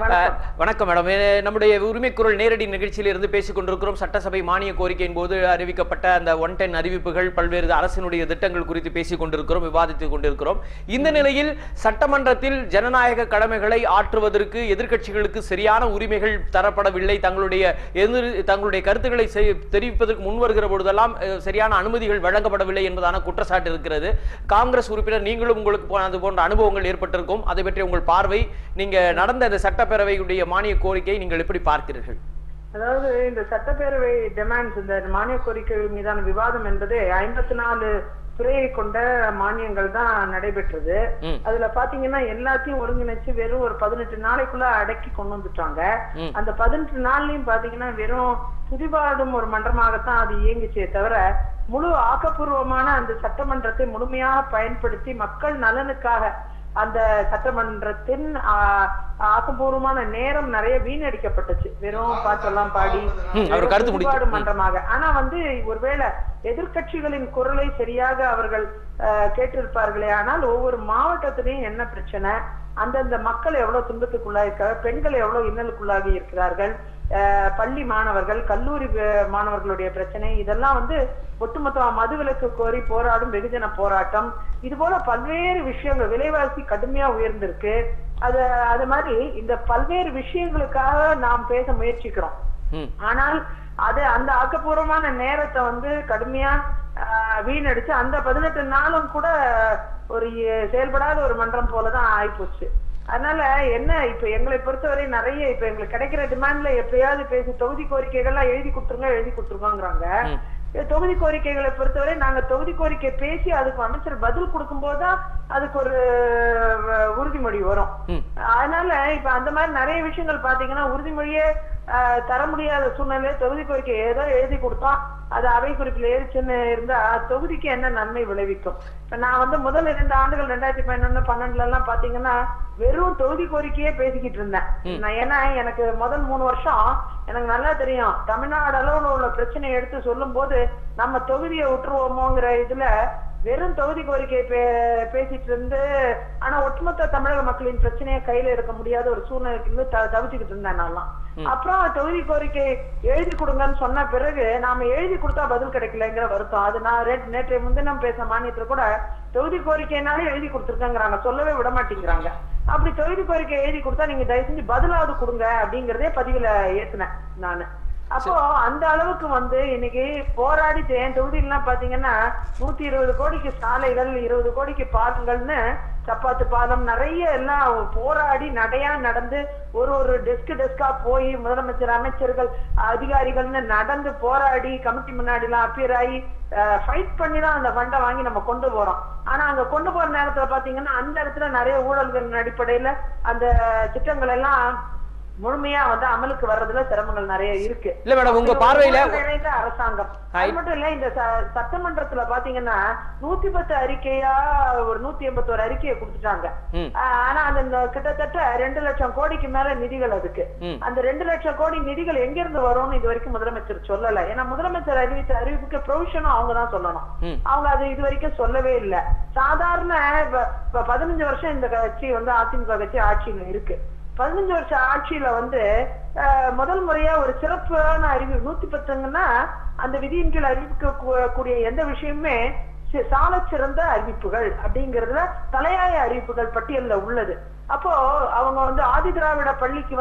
S1: வணக்கம் மேடம். நம்முடைய உரிமை குரல் நேரடி நிகழ்ச்சியில் இருந்து பேசிக் கொண்டிருக்கிறோம். சட்டசபை மானிய கோரிக்கையின் போது அறிவிக்கப்பட்ட அந்த 110 அறிவிப்புகள், பல்வேறு அரசினுடைய திட்டங்கள் குறித்து பேசிக் கொண்டிருக்கிறோம், விவாதித்துக் கொண்டிருக்கிறோம். இந்த நிலையில் சட்டமன்றத்தில் ஜனநாயக கடமைகளை ஆற்றுவதற்கு எதிர்க்கட்சிகளுக்கு சரியான உரிமைகள் தரப்படவில்லை, தங்களுடைய கருத்துக்களை தெரிவிப்பதற்கு முன்வருகிற பொழுதெல்லாம் சரியான அனுமதிகள் வழங்கப்படவில்லை என்பதான குற்றச்சாட்டு இருக்கிறது. காங்கிரஸ் உறுப்பினர் நீங்களும் உங்களுக்கு அது போன்ற அனுபவங்கள் ஏற்பட்டிருக்கும். அதை பற்றி உங்கள் பார்வை, நீங்க நடந்த இந்த சட்டப்பேரவையுடைய மானிய கோரிக்கை நீங்கள் எப்படி பார்க்கிறீர்கள்?
S5: அதாவது இந்த சட்டப்பேரவை டிமாண்ட்ஸ், இந்த மானிய கோரிக்கைகள் மீதான விவாதம் என்பது 54 துறையை கொண்ட மானியங்கள் தான் நடைபெற்றது. அதுல பாத்தீங்கன்னா எல்லாத்தையும் ஒருங்கிணைச்சு வெறும் ஒரு 18 நாளைக்குள்ள அடக்கி கொண்டு வந்துட்டாங்க. அந்த 18 நாள்லயும் பாத்தீங்கன்னா வெறும் துதிபாடும் ஒரு மன்றமாகத்தான் அது இயங்கிச்சே தவிர முழு ஆக்கப்பூர்வமான அந்த சட்டமன்றத்தை முழுமையாக பயன்படுத்தி மக்கள் நலனுக்காக அந்த சட்டமன்றத்தின் ஆக்கப்பூர்வமான நேரம் நிறைய வீணடிக்கப்பட்டுச்சு. வெறும் பாட்டெல்லாம் பாடி மன்றமாக. ஆனா ஒருவேளை எதிர்கட்சிகளின் குரலை சரியாக அவர்கள் கேட்டிருப்பார்களே, ஆனால் ஒவ்வொரு மாவட்டத்திலையும் என்ன பிரச்சனை, அந்தந்த மக்கள் எவ்வளவு துன்பத்துக்குள்ளாயிருக்காங்க, பெண்கள் எவ்வளவு இன்னலுக்குள்ளாகி இருக்கிறார்கள், பள்ளி மாணவர்கள் கல்லூரி மாணவர்களுடைய பிரச்சனை, இதெல்லாம் ஒட்டுமொத்தமா மதுவிலக்கு கோரி போராடும் வெகுஜன போராட்டம், இது போல பல்வேறு விஷயங்கள், விலைவாசி கடுமையா உயர்ந்திருக்கு. அது மாதிரி இந்த பல்வேறு விஷயங்களுக்காக நாம் பேச முயற்சிக்கிறோம். ஆனால் அந்த ஆக்கப்பூர்வமான நேரத்தை கடுமையா வீணடிச்சு அந்த 18 நாளும் கூட ஒரு செயல்படாத ஒரு மன்றம் போலதான் ஆயிப்போச்சு. அதனால என்ன, இப்ப எங்களை பொறுத்தவரை நிறைய இப்ப எங்களுக்கு கிடைக்கிற டிமாண்ட்ல எப்படியாவது பேசி தொகுதி கோரிக்கைகள்லாம் எழுதி கொடுத்துருங்கங்கிறாங்க. தொகுதி கோரிக்கைகளை பொறுத்தவரை நாங்க தொகுதி கோரிக்கை பேசி அதுக்கு அமைச்சர் பதில் கொடுக்கும் போதுதான் அதுக்கு ஒரு உறுதிமொழி வரும். அதனால இப்ப அந்த மாதிரி நிறைய விஷயங்கள் பாத்தீங்கன்னா உறுதிமொழியே தர முடியாத சூழ்நிலை. தொகுதி கோரிக்கை ஏதோ எழுதி கொடுத்தோம், அது அவை குறிப்பில் ஏறிச்சுன்னு இருந்தா தொகுதிக்கு என்ன நன்மை விளைவிக்கும்? இப்ப நான் முதல் 2 ஆண்டுகள் 2011, 12 எல்லாம் பாத்தீங்கன்னா வெறும் தொகுதி கோரிக்கையே பேசிக்கிட்டு இருந்தேன். ஏன்னா எனக்கு முதல் 3 வருஷம் எனக்கு நல்லா தெரியும், தமிழ்நாடு அளவுல உள்ள பிரச்சனையை எடுத்து சொல்லும் போது நம்ம தொகுதியை விட்டுருவோமோங்கிற இதுல வெறும் தொகுதி கோரிக்கை பேசிட்டு இருந்து, ஆனா ஒட்டுமொத்த தமிழக மக்களின் பிரச்சனையை கையில எடுக்க முடியாத ஒரு சூழ்நிலைக்கு தவிச்சுக்கிட்டு இருந்தேன் நான்லாம். அப்புறம் தொகுதி கோரிக்கை எழுதி கொடுங்கன்னு சொன்ன பிறகு நாம எழுதி கொடுத்தா பதில் கிடைக்கலங்கிற வருத்தம். அது நான் நேற்றைய முன்தினம் பேச மாநிலத்துல கூட தொகுதி கோரிக்கைனாலும் எழுதி கொடுத்துருக்கேங்கிறாங்க, சொல்லவே விட மாட்டேங்கிறாங்க. அப்படி தொகுதி கோரிக்கை எழுதி கொடுத்தா நீங்க தயவு செஞ்சு பதிலாவது கொடுங்க அப்படிங்கறதே பதிவுல ஏத்துனேன் நானு. அப்போ அந்த அளவுக்கு இன்னைக்கு போராடி என் தொகுதியிலாம் பாத்தீங்கன்னா 120 கோடிக்கு சாலைகள், 20 கோடிக்கு பாலங்கள்னு சப்பாத்து பாலம் நிறைய எல்லாம் போராடி நடையா நடந்து ஒரு டெஸ்கா போய் முதலமைச்சர், அமைச்சர்கள், அதிகாரிகள்னு நடந்து போராடி கமிட்டி முன்னாடி எல்லாம் அப்பியர் ஆகி ஃபைட் பண்ணி தான் அந்த ஃபண்டை வாங்கி நம்ம கொண்டு போறோம். ஆனா அங்க கொண்டு போற நேரத்துல பாத்தீங்கன்னா அந்த இடத்துல நிறைய ஊழல்களின் அடிப்படையில அந்த திட்டங்கள் எல்லாம் முழுமையா அமலுக்கு வர்றதுல சிரமங்கள் நிறைய இருக்கு.
S1: இல்ல மேடம், உங்க பார்வையில
S5: அரசாங்கம் அது மட்டும் இல்ல, இந்த சட்டமன்றத்துல பாத்தீங்கன்னா 110 அறிக்கையா ஒரு 181 அறிக்கையை கொடுத்துட்டாங்க. ஆனா அந்த கிட்டத்தட்ட 2 லட்சம் கோடிக்கு மேல நிதிகள் அதுக்கு. அந்த 2 லட்சம் கோடி நிதிகள் எங்க இருந்து வரும்னு இது வரைக்கும் முதலமைச்சர் சொல்லல. ஏன்னா முதலமைச்சர் அறிவித்த அறிவிப்புக்கு ப்ரொவிஷனும் அவங்கதான் சொல்லணும். அவங்க அது இது வரைக்கும் சொல்லவே இல்லை. சாதாரண 15 வருஷம் இந்த கட்சி அதிமுக கட்சி ஆட்சியில இருக்கு. 15 வருஷ ஆட்சியில முதல் முறையா ஒரு சிறப்பான அறிவிப்பு 110ங்கன்னா அந்த விதியின் கீழ் அறிவிக்கக்கூடிய எந்த விஷயமுமே சால சிறந்த அறிவிப்புகள் அப்படிங்கறதுல தலையாய அறிவிப்புகள் பட்டியல்ல உள்ளது. அப்போ அவங்க ஆதி திராவிட பள்ளிக்கு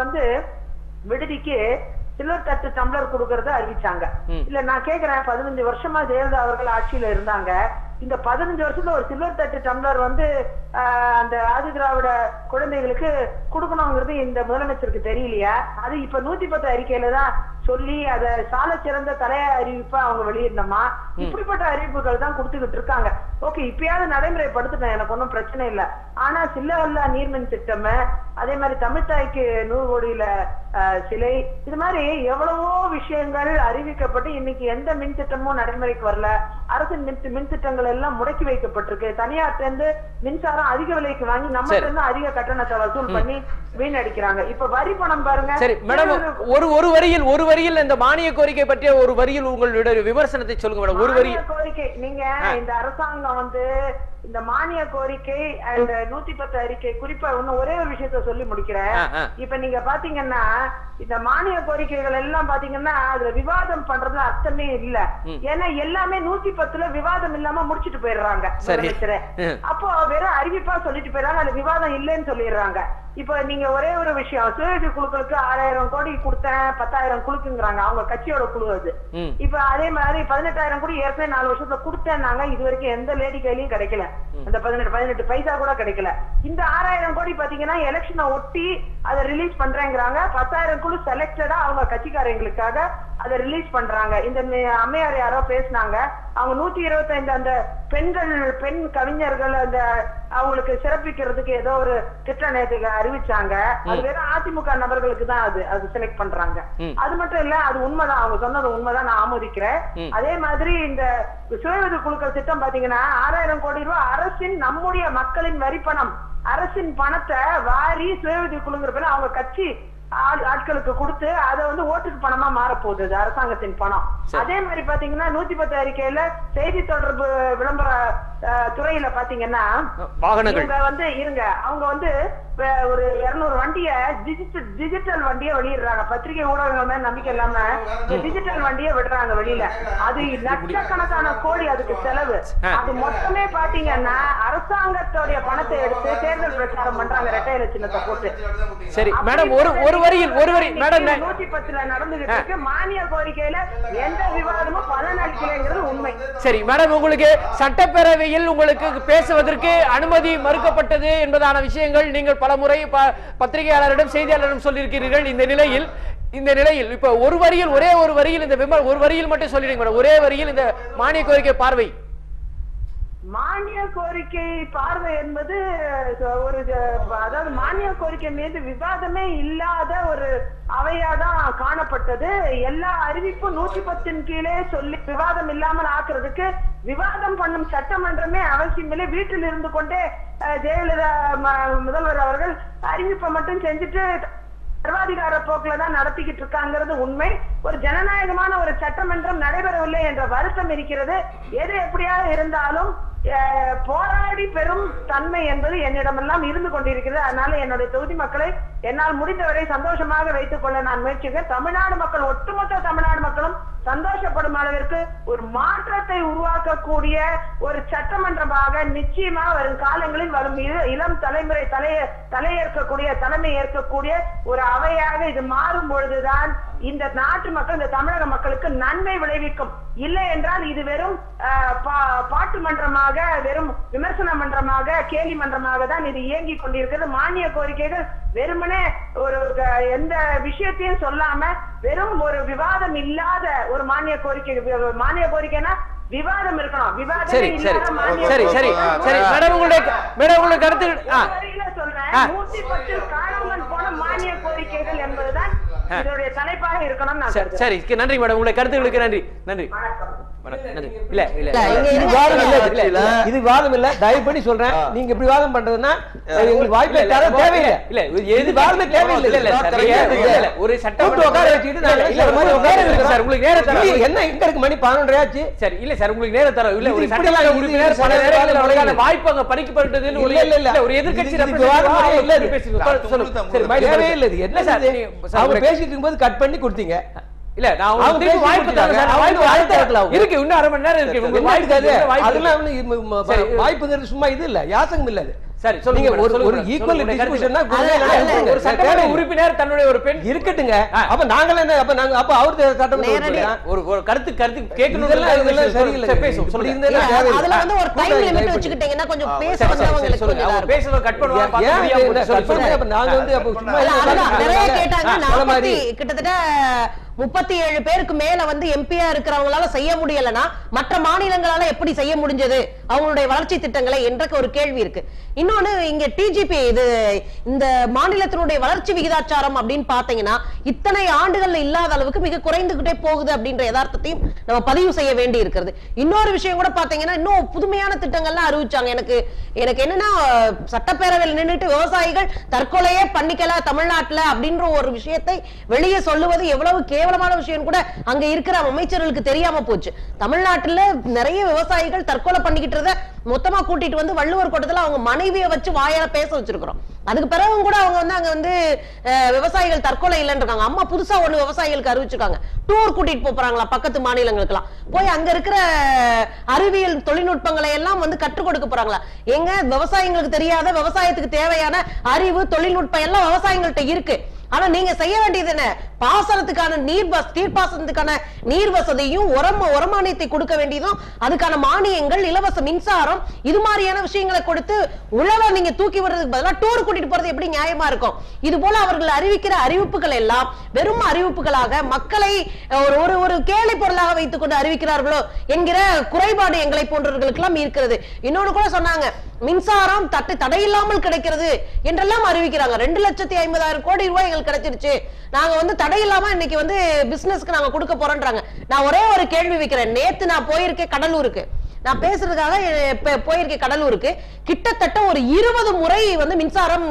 S5: விடுதிக்கு சில்வர் தட்டு டம்ளர் கொடுக்கறத அறிவிச்சாங்க. இல்ல நான் கேக்குறேன், 15 வருஷமா ஜெயலலிதா அவர்கள் ஆட்சியில இருந்தாங்க. இந்த 15 வருஷத்துல ஒரு சில்வர் தட்டு டம்ளர் அந்த ஆதி திராவிட குழந்தைகளுக்கு கொடுக்கணுங்கிறது இந்த முதலமைச்சருக்கு தெரியலையா? அது இப்ப 110 அறிக்கையில தான் சொல்லி அத சால சிறந்த தலைய அறிவிப்பா அவங்க வெளியிடணுமா? இப்படிப்பட்ட அறிவிப்புகள் தான் கொடுத்துக்கிட்டு இருக்காங்க. ஓகே, இப்பயாவது நடைமுறைப்படுத்திட்டேன், எனக்கு ஒன்றும் பிரச்சனை இல்லை. ஆனா சில்லவல்லா நீர்மின் திட்டம், அதே மாதிரி தமிழ்தாய்க்கு 100 கோடியில சிலை, இது மாதிரி எவ்வளவோ விஷயங்கள் அறிவிக்கப்பட்டு இன்னைக்கு எந்த மின் திட்டமும் நடைமுறைக்கு வரல. அரசின் மின் திட்டங்கள் எல்லாம் முடக்கி வைக்கப்பட்டிருக்கு. தனியார்ல இருந்து மின்சாரம் அதிக விலைக்கு வாங்கி நம்ம இருந்து அதிக கட்டணத்தை வசூல் பண்ணி வீணடிக்கிறாங்க. இப்ப வரி பணம் பாருங்க.
S1: சரி மேடம், ஒரு வரியில் இந்த மானிய கோரிக்கை பற்றிய ஒரு வரியில் உங்களுடைய விமர்சனத்தை சொல்லுங்க மேடம். ஒரு வரி
S5: கோரிக்கை, நீங்க இந்த அரசாங்கம் இந்த மானிய கோரிக்கை அந்த 110 அறிக்கை குறிப்பா ஒரே ஒரு விஷயத்த சொல்லி முடிக்கிறேன். இப்ப நீங்க பாத்தீங்கன்னா இந்த மானிய கோரிக்கைகள் எல்லாம் பாத்தீங்கன்னா அதுல விவாதம் பண்றதுல அர்த்தமே இல்ல. ஏன்னா எல்லாமே 110ல விவாதம் இல்லாம முடிச்சுட்டு போயிடுறாங்க. அப்போ வெறும் அறிவிப்பா சொல்லிட்டு போயிடுறாங்க, அது விவாதம் இல்லைன்னு சொல்லிடுறாங்க. இப்ப நீங்க ஒரே ஒரு விஷயம், சுயேட்சை குழுக்களுக்கு 6000 கோடி கொடுத்தேன், 10,000 குழுக்குங்கிறாங்க, அவங்க கட்சியோட குழு அது. இப்ப அதே மாதிரி 18,000 கோடி ஏற்கனவே 4 வருஷத்துல கொடுத்தேன்னாங்க, இது வரைக்கும் எந்த லேடி கையிலயும் கிடைக்கல. அந்த 18 பைசா கூட கிடைக்கல. இந்த 6000 கோடி பாத்தீங்கன்னா எலெக்ஷனை ஒட்டி அதை ரிலீஸ் பண்றேங்கிறாங்க. 10,000 குழு செலக்டடா அவங்க கட்சிக்காரங்களுக்காக அதை ரிலீஸ் பண்றாங்க. இந்த அம்மையார் யாரோ பேசினாங்க, அவங்க 125 அந்த பெண் கவிஞர்கள் அந்த அவங்களுக்கு சிறப்பிக்கிறதுக்கு ஏதோ ஒரு திட்ட நேரத்துக்கு அறிவிச்சாங்க. அது வெறும் அதிமுக நபர்களுக்கு தான் அது செலக்ட் பண்றாங்க. அது மட்டும் இல்ல, அது உண்மைதான், அவங்க சொன்னது உண்மைதான், நான் ஆமோதிக்கிறேன். அதே மாதிரி இந்த சுய குழுக்கள் திட்டம் பாத்தீங்கன்னா 6000 கோடி ரூபாய் அரசின், நம்முடைய மக்களின் வரி பணம், அரசின் பணத்தை வாரி சுய குழுங்கிற பேர் அவங்க கட்சி ஆட்களுக்கு கொடுத்து அதை ஓட்டுக்கு பணமா மாறப்போகுது அரசாங்கத்தின் பணம். அதே மாதிரி பாத்தீங்கன்னா 110 அறிக்கையில செய்தி தொடர்பு விளம்பர துறையில பாத்தீங்கன்னா இருங்க அவங்க ஒரு 200 வண்டிய டிஜிட்டல் வண்டியை வெளியிடுறாங்க. பத்திரிகை ஊடகங்கள் மேல நம்பிக்கை இல்லாம டிஜிட்டல் வண்டியை விடுறாங்க வெளியில. அது லட்சக்கணக்கான கோடி அதுக்கு செலவு. அது மொத்தமே பாத்தீங்கன்னா அரசாங்கத்தோடைய பணத்தை எடுத்து தேர்தல் பிரச்சாரம் பண்றாங்க ரெட்டை இலை சின்னத்தை போட்டு.
S1: சரி மேடம், ஒரு வரி மேடம்
S5: 110ல நடந்துகிட்டு இருக்கு. மானிய கோரிக்கையில எந்த விவாதமும் பலனளிக்கலைங்கிறது உண்மை.
S1: சரி மேடம், உங்களுக்கு சட்டப்பேரவையில் உங்களுக்கு பேசுவதற்கு அனுமதி மறுக்கப்பட்டது என்பதான விஷயங்கள் நீங்கள் பலமுறை பத்திரிகையாளரிடம் செய்தியாளரிடம் சொல்லியிருக்கிறீர்கள். இந்த நிலையில் இந்த நிலையில் இப்ப ஒரு வரியில் ஒரே ஒரு வரியில் இந்த ஒரு வரியில் மட்டும் சொல்லிடுங்க மேடம், ஒரே வரியில் இந்த மானிய கோரிக்கை பார்வை.
S5: மானிய கோரிக்கை பார்வை என்பது ஒரு அதாவது மானிய கோரிக்கை மீது விவாதமே இல்லாத ஒரு அவையாதான் காணப்பட்டது. எல்லா அறிவிப்பும் 110 கீழே சொல்லி விவாதம் இல்லாமல் ஆக்குறதுக்கு விவாதம் பண்ணும் சட்டமன்றமே அவசியம் இல்லை. வீட்டில் இருந்து கொண்டே ஜெயலலிதா முதல்வர் அவர்கள் அறிவிப்பை மட்டும் செஞ்சுட்டு சர்வாதிகார போக்குல தான் நடத்திக்கிட்டு இருக்காங்கிறது உண்மை. ஒரு ஜனநாயகமான ஒரு சட்டமன்றம் நடைபெறவில்லை என்ற வருத்தம் இருக்கிறது. எது எப்படியாக இருந்தாலும் போராடி பெறும் தன்மை என்பது என்னிடமெல்லாம் இருந்து கொண்டிருக்கிறது. அதனால என்னுடைய தொகுதி மக்களை என்னால் முடிந்தவரை சந்தோஷமாக வைத்துக் கொள்ள நான் முயற்சிக்கிறேன். தமிழ்நாடு மக்கள், ஒட்டுமொத்த தமிழ்நாடு மக்களும் சந்தோஷப்படும் அளவிற்கு ஒரு மாற்றத்தை உருவாக்கக்கூடிய ஒரு சட்டமன்றமாக நிச்சயமா வரும் காலங்களில் வரும் இளம் தலைமுறை தலைமை ஏற்கக்கூடிய ஒரு அவையாக இது மாறும் பொழுதுதான் இந்த நாட்டு மக்கள், இந்த தமிழக மக்களுக்கு நன்மை விளைவிக்கும். இல்லை என்றால் இது வெறும் பாட்டு மன்றமாக, வெறும் விமர்சன மன்றமாக, கேலி மன்றமாக தான் இது இயங்கி கொண்டிருக்கிறது. மானிய கோரிக்கைகள் வெறுமனே ஒரு எந்த விஷயத்தையும் சொல்லாம வெறும் ஒரு விவாதம் இல்லாத ஒரு மானிய கோரிக்கைனா விவாதம் இருக்கணும். விவாதம் சொல்றேன். 110 காணாமல் போன மானிய கோரிக்கைகள் என்பதுதான் இதோடைய தலைப்பாக இருக்கணும்.
S1: சரி, நன்றி மேடம், உங்களுடைய கருத்துக்களுக்கு நன்றி. நன்றி.
S6: இது விவாதம் இல்ல, தயவு பண்ணி சொல்றேன். நீங்க இப்படி விவாதம் பண்றதுன்னா உங்களுக்கு வாய்ப்பே தேவையில்லை. இல்ல எது விவாதமே தேவையில்லை. ஒரு சட்டம் உட்கார வச்சுட்டு உங்களுக்கு நேரம் தர என்ன இங்க இருக்கு மணி 11 ஆச்சு. சரி, இல்ல சார், உங்களுக்கு நேரம் தர இல்ல. ஒரு சட்டமன்ற உறுப்பினர் பல நேரங்களில் வாய்ப்பு அங்க பறிக்கப்பட்டதுன்னு ஒரு எதிர்க்கட்சி தேவையே இல்லை. என்ன சார் அவங்க பேசிட்டு இருக்கும்போது கட் பண்ணி கொடுத்தீங்க. இல்ல நான் வாய்ப்பு இருக்கு, இன்னும் அரை மணி நேரம் இருக்கு. வாய்ப்புங்கிறது சும்மா இது இல்ல, யாசகம் இல்ல. சரி, சொல்லுங்க. ஒரு ஈக்குவல் டிஸ்கஷன்னா ஒரு சட்டமன்ற உறுப்பினர் தன்னுடைய ஒரு பெண் இருக்கட்டுங்க. அப்ப நாங்களே என்ன, அப்ப நாங்க அப்ப அவரு சட்டமன்ற ஒரு கருத்து கேட்கணும். இதெல்லாம் சரியில்லை. பேசுவோம்.
S4: அதுல வந்து ஒரு டைம் லிமிட் வச்சுக்கிட்டீங்கன்னா கொஞ்சம் பேச வந்தவங்களுக்கு கொஞ்சம்
S1: பேசுறத கட் பண்ணுவாங்க.
S6: அப்ப நாங்க வந்து அப்ப சும்மா
S4: நிறைய கேட்டாங்க. 40 கிட்டத்தட்ட 37 பேருக்கு மேல வந்து எம்பியா இருக்கிறவங்களால செய்ய முடியலன்னா மற்ற மாநிலங்களால எப்படி செய்ய முடிஞ்சது அவங்களுடைய வளர்ச்சி திட்டங்களை என்ற ஒரு கேள்வி இருக்கு. இன்னொன்னு, இங்க டிஜிபி இது இந்த மாநிலத்தினுடைய வளர்ச்சி விகிதாச்சாரம் அப்படின்னு பாத்தீங்கன்னா இத்தனை ஆண்டுகள்ல இல்லாத அளவுக்கு மிக குறைந்துகிட்டே போகுது அப்படின்ற யதார்த்தத்தையும் நம்ம பதிவு செய்ய வேண்டி இருக்கிறது. இன்னொரு விஷயம் கூட பாத்தீங்கன்னா இன்னும் புதுமையான திட்டங்கள்லாம் அறிவிச்சாங்க. எனக்கு என்னன்னா, சட்டப்பேரவையில் நின்றுட்டு விவசாயிகள் தற்கொலையே பண்ணிக்கல தமிழ்நாட்டுல அப்படின்ற ஒரு விஷயத்தை வெளியே சொல்லுவது எவ்வளவு கேவலமான விஷயம் கூட அங்க இருக்கிற அமைச்சர்களுக்கு தெரியாம போச்சு. தமிழ்நாட்டுல நிறைய விவசாயிகள் தற்கொலை பண்ணிக்கிட்டு மொத்தமா கூட்டிட்டு வந்து வள்ளுவர் கோட்டத்துல அவங்க மனைவியை வச்சு வாயால பேச வச்சிருக்கிறோம். அதுக்கு பிறகும் கூட அவங்க வந்து அங்க வந்து விவசாயிகள் தற்கொலை இல்லைன்னு இருக்காங்க. அம்மா புதுசா ஒண்ணு விவசாயிகளுக்கு அறிவிச்சிருக்காங்க. டூர் கூட்டிட்டு போறாங்களா பக்கத்து மாநிலங்களுக்கு எல்லாம், போய் அங்க இருக்கிற அறிவியல் தொழில்நுட்பங்களை எல்லாம் வந்து கற்றுக் கொடுக்க போறாங்களா. எங்க விவசாயிகளுக்கு தெரியாத விவசாயத்துக்கு தேவையான அறிவு தொழில்நுட்பம் எல்லாம் விவசாயிகள்கிட்ட இருக்கு. ஆனா நீங்க செய்ய வேண்டியது என்ன, பாசனத்துக்கான நீர்ப்பாசனத்துக்கான நீர் வசதியும் உரமானியத்தை கொடுக்க வேண்டியதும், அதுக்கான மானியங்கள், இலவச மின்சாரம், இது மாதிரியான விஷயங்களை கொடுத்து உழவை நீங்க தூக்கி வர்றதுக்கு பதிலா டூர் கூட்டிட்டு போறது எப்படி நியாயமா இருக்கும்? இது போல அவர்கள் அறிவிக்கிற அறிவிப்புகள் எல்லாம் வெறும் அறிவிப்புகளாக மக்களை ஒரு கேலி பொருளாக வைத்துக் கொண்டு அறிவிக்கிறார்களோ என்கிற குறைபாடு எங்களை போன்றவர்களுக்கு எல்லாம் இருக்கிறது. இன்னொன்னு கூட சொன்னாங்க, மின்சாரம் தடையில்லாமல் கிடைக்கிறது என்றெல்லாம் அறிவிக்கிறாங்க. 2,50,000 கோடி ரூபாய் கிடைச்சிருச்சு, நாங்க வந்து தடையில்லாம இன்னைக்கு வந்து பிசினஸ்க்கு நாங்க கொடுக்க போறோம்ன்றாங்க. நான் ஒரே ஒரு கேள்வி வைக்கிறேன். நேத்து நான் போயிருக்கேன் கடலூருக்கு, நான் பேசுறதுக்காக போயிருக்கேன் கடலூருக்கு. கிட்டத்தட்ட ஒரு 20 முறை வந்து மின்சாரம்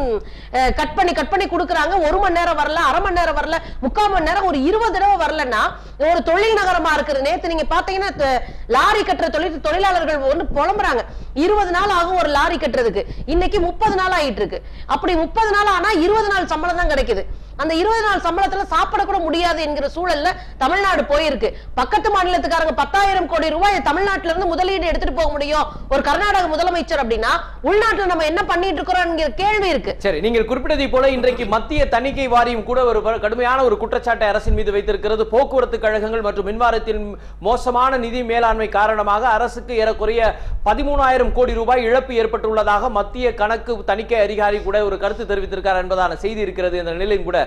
S4: கட் பண்ணி கொடுக்குறாங்க. 1 மணி நேரம் வரல, அரை மணி நேரம் வரல, 3/4 மணி நேரம், ஒரு 20 தடவை வரலன்னா ஒரு தொழில் நகரமா இருக்குது. நேத்து நீங்க பாத்தீங்கன்னா லாரி கட்டுற தொழிலாளர்கள் ஒண்ணு புலம்புறாங்க, 20 நாள் ஆகும் ஒரு லாரி கட்டுறதுக்கு. இன்னைக்கு 30 நாள் ஆயிட்டு இருக்கு. அப்படி 30 நாள் ஆனா 20 நாள் சம்பளம் தான் கிடைக்குது. அந்த 20 நாள் சம்பளத்துல சாப்பிட கூட முடியாது என்கிற சூழல்ல தமிழ்நாடு போயிருக்கு. பக்கத்து மாநிலத்துக்காரங்க 10,000 கோடி ரூபாய் தமிழ்நாட்டில இருந்து முதலீடு எடுத்துட்டு போக முடியும் ஒரு கர்நாடக முதலமைச்சர் அப்படின்னா, உள்நாட்டுல நம்ம என்ன பண்ணிட்டு இருக்கிறோம் கேள்வி இருக்கு.
S1: சரி, நீங்கள் குறிப்பிட்டதை போல இன்றைக்கு மத்திய தணிக்கை வாரியம் கூட ஒரு கடுமையான ஒரு குற்றச்சாட்டை அரசின் மீது வைத்திருக்கிறது. போக்குவரத்து கழகங்கள் மற்றும் மின்வாரத்தின் மோசமான நிதி மேலாண்மை காரணமாக அரசுக்கு ஏறக்குறைய 13,000 கோடி ரூபாய் இழப்பு ஏற்பட்டுள்ளதாக மத்திய கணக்கு தணிக்கை அதிகாரி கூட ஒரு கருத்து தெரிவித்திருக்கார் என்பதான செய்தி இருக்கிறது. இந்த நிலையில் கூட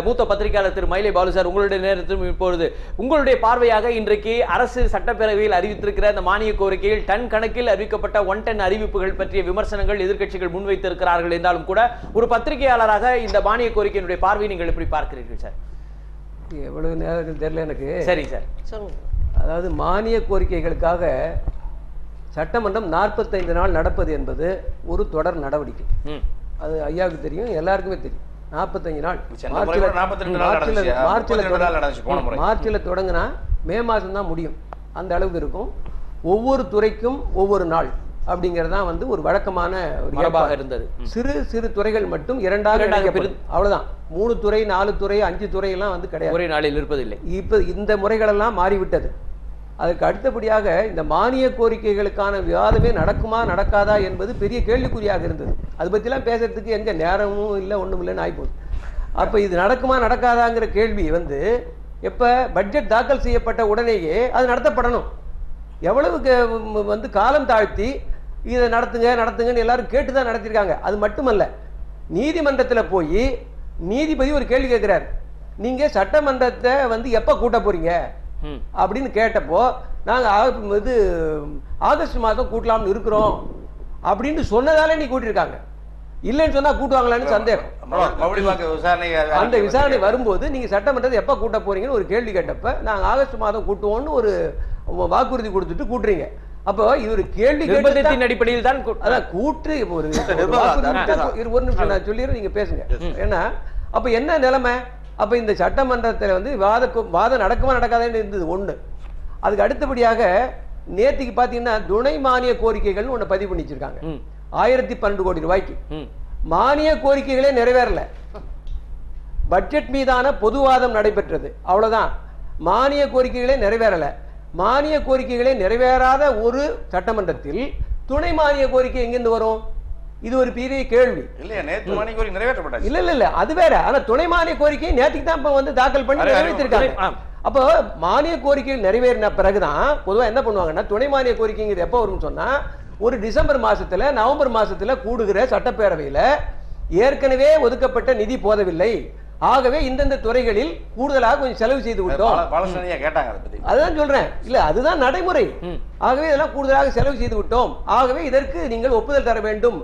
S1: மூத்த பத்திரிகையாளர் திரு மயிலை பாலு சார், உங்களுடைய நேரத்திலும் இப்பொழுது உங்களுடைய பார்வையாக இன்றைக்கு அரசு சட்டப்பேரவையில் அறிவித்திருக்கிற இந்த மானிய கோரிக்கையில் டன் கணக்கில் அறிவிக்கப்பட்ட 110 அறிவிப்புகள் பற்றிய விமர்சனங்கள் எதிர்க்கட்சிகள் முன்வைத்திருக்கிறார்கள் என்றாலும் கூட ஒரு பத்திரிகையாளராக இந்த மானிய கோரிக்கையினுடைய பார்வையை நீங்கள் எப்படி பார்க்கிறீர்கள் சார்?
S6: எவ்வளவு நேரம் தெரியல எனக்கு.
S1: சரி சார்,
S6: அதாவது மானிய கோரிக்கைகளுக்காக சட்டமன்றம் 45 நாள் நடப்பது என்பது ஒரு தொடர் நடவடிக்கை. அது ஐயாவுக்கு தெரியும், எல்லாருக்குமே தெரியும். 45 நாள் மார்ச்சில் தொடங்கினா மே மாதம் தான் முடியும். அந்த அளவுக்கு இருக்கும். ஒவ்வொரு துறைக்கும் ஒவ்வொரு நாள் அப்படிங்கிறது தான் வந்து ஒரு வழக்கமான ஒரு இயல்பாக இருந்தது. சிறு சிறு துறைகள் மட்டும் இரண்டாக அவ்வளவுதான். 3 துறை 4 துறை 5 துறை எல்லாம் வந்து கிடையாது,
S1: ஒரே நாளில் இருப்பதில்லை.
S6: இப்ப இந்த முறைகளெல்லாம் மாறிவிட்டது. அதுக்கு அடுத்தபடியாக இந்த மானிய கோரிக்கைகளுக்கான விவாதமே நடக்குமா நடக்காதா என்பது பெரிய கேள்விக்குறியாக இருந்தது. அது பற்றிலாம் பேசுறதுக்கு எங்க நேரமும் இல்லை, ஒன்றும் இல்லைன்னு ஆகிப்போகுது. அப்போ இது நடக்குமா நடக்காதாங்கிற கேள்வி வந்து எப்போ பட்ஜெட் தாக்கல் செய்யப்பட்ட உடனேயே அது நடத்தப்படணும். எவ்வளவுக்கு வந்து காலம் தாழ்த்தி இதை நடத்துங்கன்னு எல்லாரும் கேட்டு தான் நடத்திருக்காங்க. அது மட்டுமல்ல, நீதிமன்றத்தில் போய் நீதிபதி ஒரு கேள்வி கேட்கிறார், நீங்க சட்டமன்றத்தை வந்து எப்போ கூட்ட போறீங்க அப்படின்னு கேட்டப்போ நாங்கள் இது ஆகஸ்ட் மாதம் கூட்டலாம்னு இருக்கிறோம் அப்படின்னு சொன்னதாலே நீ கூட்டியிருக்காங்க. இல்லைன்னு சொன்னா கூட்டுவாங்களான்னு சந்தேகம். அந்த விசாரணை வரும்போது நீங்க சட்டமன்றத்தை எப்ப கூட்ட போறீங்கன்னு ஒரு கேள்வி கேட்டப்ப நாங்க ஆகஸ்ட் மாதம் கூட்டுவோம்னு ஒரு வாக்குறுதி கொடுத்துட்டு கூட்டுறீங்க. அப்போ இது ஒரு கேள்வி
S1: நிர்பந்தத்தின் அடிப்படையில் தான்
S6: அதான் கூற்று. ஒரு நிமிஷம் நான் சொல்லிடுறேன், நீங்க பேசுங்க. ஏன்னா அப்ப என்ன நிலைமை? அப்ப இந்த சட்டமன்றத்தில் வந்து வாதம் நடக்குமா நடக்காதுன்னு இருந்தது ஒண்ணு. அதுக்கு அடுத்தபடியாக நேற்றுக்கு பாத்தீங்கன்னா துணை மானிய கோரிக்கைகள் ஒண்ணு பதிவு பண்ணி வச்சிருக்காங்க. 1012 கோடி ரூபாய்க்கு மானிய கோரிக்கைகளே நிறைவேறல. பட்ஜெட் மீதான பொதுவாதம் நடைபெற்றது, அவ்வளவுதான். மானிய கோரிக்கைகளே நிறைவேறல. மானிய கோரிக்கைகளே நிறைவேறாத ஒரு சட்டமன்றத்தில் துணை மானிய கோரிக்கை எங்கிருந்து வரும்? இது ஒரு பெரிய கேள்வி. இல்ல அது வேற. ஆனா துணை மானிய கோரிக்கை நேற்றுக்கு தான் இப்ப வந்து தாக்கல் பண்ணி நிறைவேற்றிருக்காங்க. அப்போ மானிய கோரிக்கை நிறைவேறின பிறகுதான் பொதுவா என்ன பண்ணுவாங்கன்னா துணை மானிய கோரிக்கைங்கிறது எப்ப வரும்னு சொன்னா ஒரு டிசம்பர் மாசத்துல நவம்பர் மாசத்துல கூடுகிற சட்டப்பேரவையில ஏற்கனவே ஒதுக்கப்பட்ட நிதி போதவில்லை, ஆகவே இந்தந்த துறைகளில் கூடுதலாக கொஞ்சம் செலவு செய்து விட்டோம் அதுதான் சொல்றேன். இல்ல அதுதான் நடைமுறை. ஆகவே இதெல்லாம் கூடுதலாக செலவு செய்து விட்டோம், ஆகவே இதற்கு நீங்கள் ஒப்புதல் தர வேண்டும்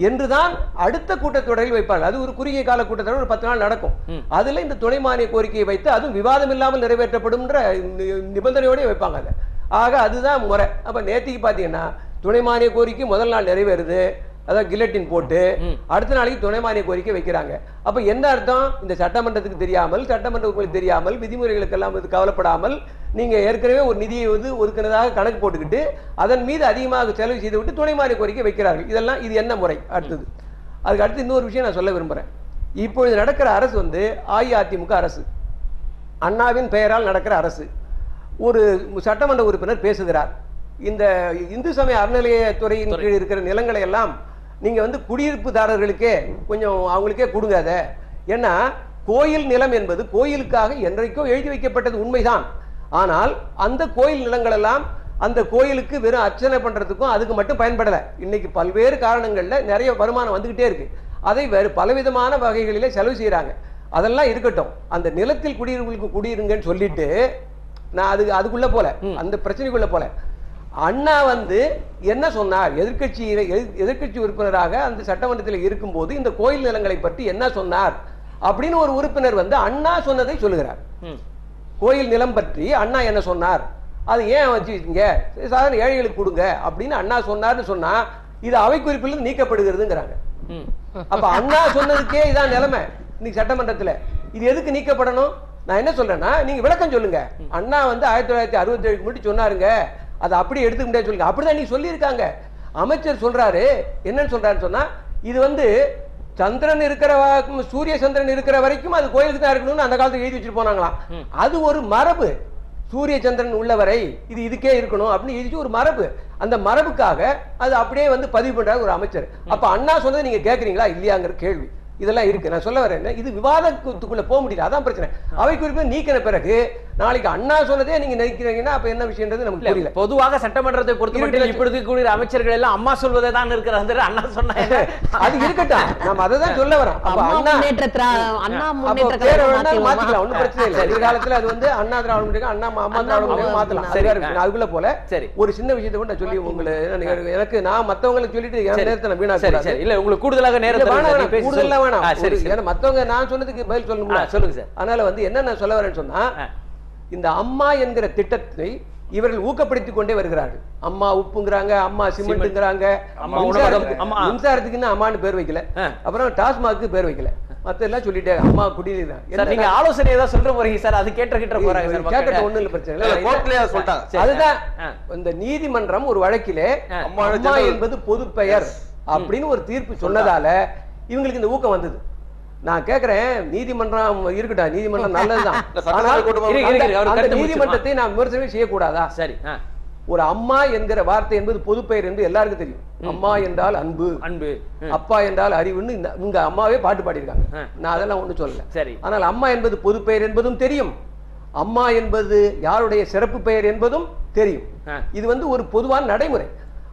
S6: என்றுதான் அடுத்த கூட்டத்தொடரில் வைப்பார்கள். அது ஒரு குறுகிய கால கூட்டத்தொடர், ஒரு 10 நாள் நடக்கும். அதுல இந்த துணை மானிய கோரிக்கையை வைத்து அதுவும் விவாதம் இல்லாமல் நிறைவேற்றப்படும் நிபந்தனையோட வைப்பாங்க. ஆக அதுதான் முறை. அப்ப நேற்றுக்கு பாத்தீங்கன்னா துணை மானிய கோரிக்கை முதல் நாள் நிறைவேறுது, அதான் கில்லட்டின் போட்டு அடுத்த நாளைக்கு துணை மானிய கோரிக்கை வைக்கிறாங்க. அப்ப என்ன அர்த்தம்? இந்த சட்டமன்றத்துக்கு தெரியாமல், சட்டமன்றங்களுக்கு தெரியாமல், விதிமுறைகளுக்கெல்லாம் கவலைப்படாமல் நீங்க ஏற்கனவே ஒரு நிதியை வந்து ஒதுக்கினதாக கணக்கு போட்டுக்கிட்டு அதன் மீது அதிகமாக செலவு செய்து விட்டு துணை மானிய கோரிக்கை வைக்கிறார்கள். இதெல்லாம் இது என்ன முறை? அடுத்தது அதுக்கு அடுத்து இன்னொரு விஷயம் நான் சொல்ல விரும்புறேன். இப்பொழுது நடக்கிற அரசு வந்து அஇஅதிமுக அரசு, அண்ணாவின் பெயரால் நடக்கிற அரசு. ஒரு சட்டமன்ற உறுப்பினர் பேசுகிறார், இந்த இந்து சமய அறநிலையத்துறையின் கீழ் இருக்கிற நிலங்களை எல்லாம் நீங்க வந்து குடியிருப்புதாரர்களுக்கே கொஞ்சம் அவங்களுக்கே கொடுங்க. அதை ஏன்னா கோயில் நிலம் என்பது கோயிலுக்காக என்றைக்கோ எழுதி வைக்கப்பட்டது உண்மைதான். ஆனால் அந்த கோயில் நிலங்கள் எல்லாம் அந்த கோயிலுக்கு வெறும் அர்ச்சனை பண்றதுக்கும் அதுக்கு மட்டும் பயன்படல. இன்னைக்கு பல்வேறு காரணங்கள்ல நிறைய வருமானம் வந்துகிட்டே இருக்கு. அதை வேறு பலவிதமான வகைகளிலே செலவு செய்யறாங்க. அதெல்லாம் இருக்கட்டும், அந்த நிலத்தில் குடியிருப்புகளுக்கு குடியிருங்கன்னு சொல்லிட்டு நான் அதுக்குள்ள போல, அந்த பிரச்சனைக்குள்ள போல. அண்ணா வந்து என்ன சொன்னார்? எதிர்கட்சி உறுப்பினராக அந்த சட்டமன்றத்தில் இருக்கும்போது இந்த கோயில் நிலங்களை பற்றி என்ன சொன்னார் அப்படின்னு ஒரு உறுப்பினர் வந்து அண்ணா சொன்னதை சொல்லுகிறார். கோயில் நிலம் பற்றி அண்ணா என்ன சொன்னார், அது ஏன் வச்சுக்கீங்க, சாதாரண ஏழைகளுக்கு கொடுங்க அப்படின்னு அண்ணா சொன்னார்னு சொன்னா இது அவை குறிப்பிலிருந்து நீக்கப்படுகிறதுங்கிறாங்க. அப்ப அண்ணா சொன்னதுக்கே இதான் நிலைமை இன்னைக்கு சட்டமன்றத்தில். இது எதுக்கு நீக்கப்படணும்? நான் என்ன சொல்றேன்னா நீங்க விளக்கம் சொல்லுங்க. அண்ணா வந்து 1967 முன்னாடி சொன்னாருங்க, அதை அப்படி எடுத்துக்க முடியாது சொல்லுங்க. அப்படிதான் நீ சொல்லியிருக்காங்க. அமைச்சர் சொல்றாரு, என்னன்னு சொல்றாருன்னு சொன்னா இது வந்து சந்திரன் இருக்கிற சூரிய சந்திரன் இருக்கிற வரைக்கும் அது கோயிலுக்கு தான் இருக்கணும்னு அந்த காலத்துல எழுதி வச்சுட்டு போனாங்களாம். அது ஒரு மரபு. சூரிய சந்திரன் உள்ளவரை இது இதுக்கே இருக்கணும் அப்படின்னு எழுதி ஒரு மரபு. அந்த மரபுக்காக அது அப்படியே வந்து பதிவு பண்றாரு ஒரு அமைச்சர். அப்ப அண்ணா சொன்னதை நீங்க கேட்கறீங்களா இல்லையாங்கிற கேள்வி. இதெல்லாம் இருக்கு. நான் சொல்ல வரேன், இது விவாதத்துக்குள்ள போக முடியல, அதான் பிரச்சனை. அவை குறிப்பு நீக்கின பிறகு நாளைக்கு அண்ணா சொன்னதே நீங்க நினைக்கிறீங்கன்னா அப்ப என்ன விஷயம்ன்றது நமக்கு புரியல.
S1: பொதுவாக சட்டமன்றத்தை பொறுத்தமட்டில் இப்பொழுது கூடிய அமைச்சர்கள் எல்லாம் அம்மா சொல்வதை தான் இருக்கிறாங்க. அண்ணா சொன்னாங்க
S6: அது இருக்கட்டும், நம்ம அதை தான் சொல்ல வரோம். மாத்திக்கலாம், ஒன்னும் பிரச்சனை இல்லை. எதிர்காலத்துல அது வந்து அண்ணா திராவிட முன்னேற்ற அண்ணா அம்மா திராவிட முன்னேற்ற மாத்தலாம். அதுக்குள்ள போல ஒரு சின்ன விஷயத்தை கூட நான் சொல்லி உங்களுக்கு எனக்கு நான் மத்தவங்களுக்கு சொல்லிட்டு என் நேரத்தை நான் வீணாக்க
S1: இல்ல உங்களுக்கு கூடுதலாக நேரத்தை
S6: கூடுதலா வேணாம். மத்தவங்க நான் சொன்னதுக்கு பதில் சொல்லணும்ல.
S1: சொல்லுங்க சார்.
S6: அதனால வந்து என்ன நான் சொல்ல வரேன்னு சொன்னா, இந்த அம்மா என்கிற திட்டத்தை இவர்கள் ஊக்கப்படுத்திக் கொண்டே வருகிறார்கள். அம்மா உப்புங்கிறாங்க, அம்மா சிமெண்ட்ங்கிறாங்க, மின்சாரத்துக்கு அம்மான்னு பேர் வைக்கல, அப்புறம் டாஸ்மாக்கு பேர் வைக்கல, மத்த எல்லாம் சொல்லிட்டே அம்மா குடிநீர் தான்.
S1: நீங்க ஆலோசனை ஏதாவது சொல்ற போறீங்க சார், அது கேட்ட போறாங்க சார்.
S6: கேட்கறது ஒண்ணு இல்ல, பிரச்சனை இல்லை. அதுதான் இந்த நீதிமன்றம் ஒரு வழக்கிலே அம்மா என்பது பொது பெயர் அப்படின்னு ஒரு தீர்ப்பு சொன்னதால இவங்களுக்கு இந்த ஊக்கம் வந்தது. நான் கேக்குறேன், நீதிமன்றம் இருக்கட்டும், நீதிமன்றம் நல்லதுதான், நீதிமன்றத்தை நான் விமர்சனம் செய்யக்கூடாதா? சரி, ஒரு அம்மா என்கிற வார்த்தை என்பது பொது பெயர் என்று எல்லாருக்கும் தெரியும். அம்மா என்றால் அன்பு, அன்பு, அப்பா என்றால் அறிவுன்னு இங்க அம்மாவே பாட்டு பாடியிருக்காங்க. நான் அதெல்லாம் ஒண்ணு சொல்லல. சரி, ஆனால் அம்மா என்பது பொது பெயர் என்பதும் தெரியும், அம்மா என்பது யாருடைய சிறப்பு பெயர் என்பதும் தெரியும். இது வந்து ஒரு பொதுவான நடைமுறை.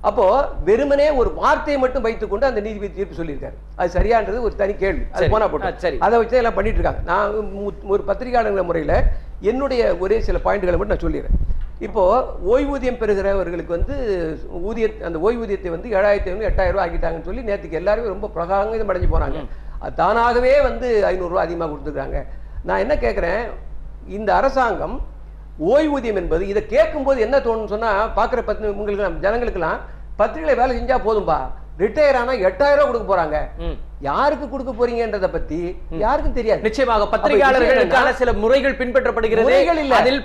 S6: அப்போ வெறுமனே ஒரு வார்த்தையை மட்டும் வைத்துக் கொண்டு அந்த நீதிபதி தீர்ப்பு சொல்லியிருக்காரு. அது சரியான்றது ஒரு தனி கேள்வி. அது போனா போட்டு அதை வச்சு எல்லாம் பண்ணிட்டு இருக்காங்க. நான் ஒரு பத்திரிகையாளர் முறையில என்னுடைய ஒரே சில பாயிண்ட்களை மட்டும் நான் சொல்லிடுறேன். இப்போ ஓய்வூதியம் பெறுகிறவர்களுக்கு வந்து அந்த ஓய்வூதியத்தை வந்து 7,500 8,000 ஆக்கிட்டாங்கன்னு சொல்லி நேற்றுக்கு எல்லாருமே ரொம்ப பிரகாங்கம் அடைஞ்சு போனாங்க. அது தானாகவே வந்து 500 ரூபாய் அதிகமாக கொடுத்துருக்காங்க. நான் என்ன கேட்குறேன், இந்த அரசாங்கம் ஓய்வூதியம் என்பது இதை கேட்கும் போது என்ன தோணுன்னு சொன்னா, பாக்குற உங்களுக்கு ஜனங்களுக்கெல்லாம் பத்திரிகை வேலை செஞ்சா போதும்பா, ரிட்டையர் ஆனா 8,000 ரூபாய் கொடுக்க போறாங்க, யாருக்கு கொடுக்க போறீங்கன்றத பத்தி யாருக்கும் தெரியாது.
S1: நிச்சயமாக பத்திரிகையாளர்களுக்கான சில முறைகள் பின்பற்றப்படுகிறது. அதில்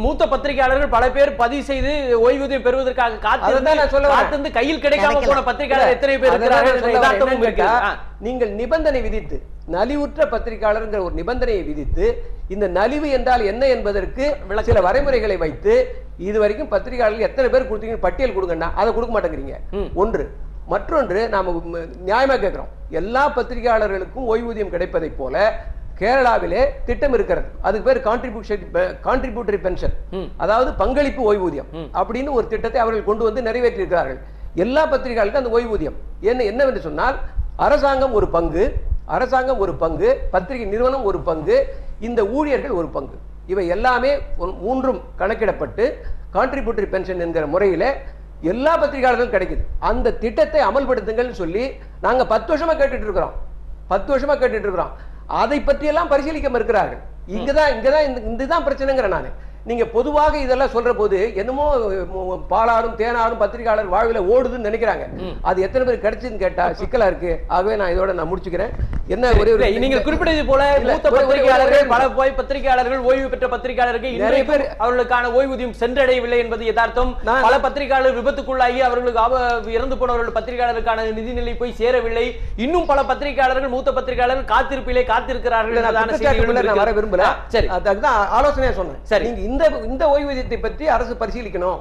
S1: மூத்த பத்திரிகையாளர்கள் பல பேர் பதிவு செய்து ஓய்வூதியம் பெறுவதற்காக காத்திருந்து கையில் கிடைக்காம போன பத்திரிகையாளர் எத்தனை பேர் இருக்கிறார்கள்?
S6: நீங்கள் நிபந்தனை விதித்து, நலிவுற்ற பத்திரிகையாளர் ஒரு நிபந்தனையை விதித்து, இந்த நலிவு என்றால் என்ன என்பதற்கு சில வரைமுறைகளை வைத்து இதுவரைக்கும் பத்திரிகையாளர்கள் எத்தனை பேர் கொடுத்தீங்க பட்டியல் கொடுங்கன்னா அதை கொடுக்க மாட்டேங்கிறீங்க. ஒன்று. மற்றொன்று, நாம நியாயமா கேட்கிறோம், எல்லா பத்திரிகையாளர்களுக்கும் ஓய்வூதியம் கிடைப்பதை போல கேரளாவிலே திட்டம் இருக்கிறது. அதுக்கு பேர் கான்ட்ரிபியூட்டரி பென்ஷன், அதாவது பங்களிப்பு ஓய்வூதியம் அப்படின்னு ஒரு திட்டத்தை அவர்கள் கொண்டு வந்து நிறைவேற்றி இருக்கிறார்கள். எல்லா பத்திரிகையாளருக்கும் அந்த ஓய்வூதியம் என்னவென்று சொன்னால், அரசாங்கம் ஒரு பங்கு, பத்திரிகை நிறுவனம் ஒரு பங்கு, இந்த ஊழியர்கள் ஒரு பங்கு, இவை எல்லாமே மூன்றும் கணக்கிடப்பட்டு கான்ட்ரிபியூட்டரி பென்ஷன் என்கிற முறையில எல்லா பத்திரிகையாளர்களும் கிடைக்குது. அந்த திட்டத்தை அமல்படுத்துங்கள் சொல்லி நாங்க 10 வருஷமா கேட்டுட்டு இருக்கிறோம். அதை பற்றி எல்லாம் பரிசீலிக்க மறுக்கிறார்கள். இங்கதான் பிரச்சனைங்கிற நானு. நீங்க பொதுவாக இதெல்லாம் சொல்ற போது என்னமோ பாலாரும் தேனாரும் பத்திரிகையாளர் வாழ்வில் ஓடுதுன்னு நினைக்கிறாங்க. அது எத்தனை பேர் கிடைச்சதுன்னு கேட்டா சிக்கலா இருக்கு. ஆகவே நான் இதோட நான் முடிச்சுக்கிறேன். என்ன ஒரே
S1: நீங்கள் குறிப்பிட்டது போல மூத்த பத்திரிகையாளர்கள், பல பத்திரிகையாளர்கள், ஓய்வு பெற்ற பத்திரிகையாளர்கள் நிறைய பேர் அவர்களுக்கான ஓய்வூதியம் சென்றடையவில்லை என்பது யதார்த்தம். பல பத்திரிகையாளர் விபத்துக்குள்ளாகி அவர்களுக்கு இறந்து போனவர்கள் பத்திரிகையாளருக்கான நிதிநிலை போய் சேரவில்லை. இன்னும் பல பத்திரிகையாளர்கள், மூத்த பத்திரிகையாளர்கள் காத்திருப்பிலே காத்திருக்கிறார்கள்.
S6: வர விரும்பல. சரி, அதுதான் ஆலோசனையா சொன்னேன். சரி, இந்த ஓய்வூதியத்தை பற்றி அரசு பரிசீலிக்கணும்.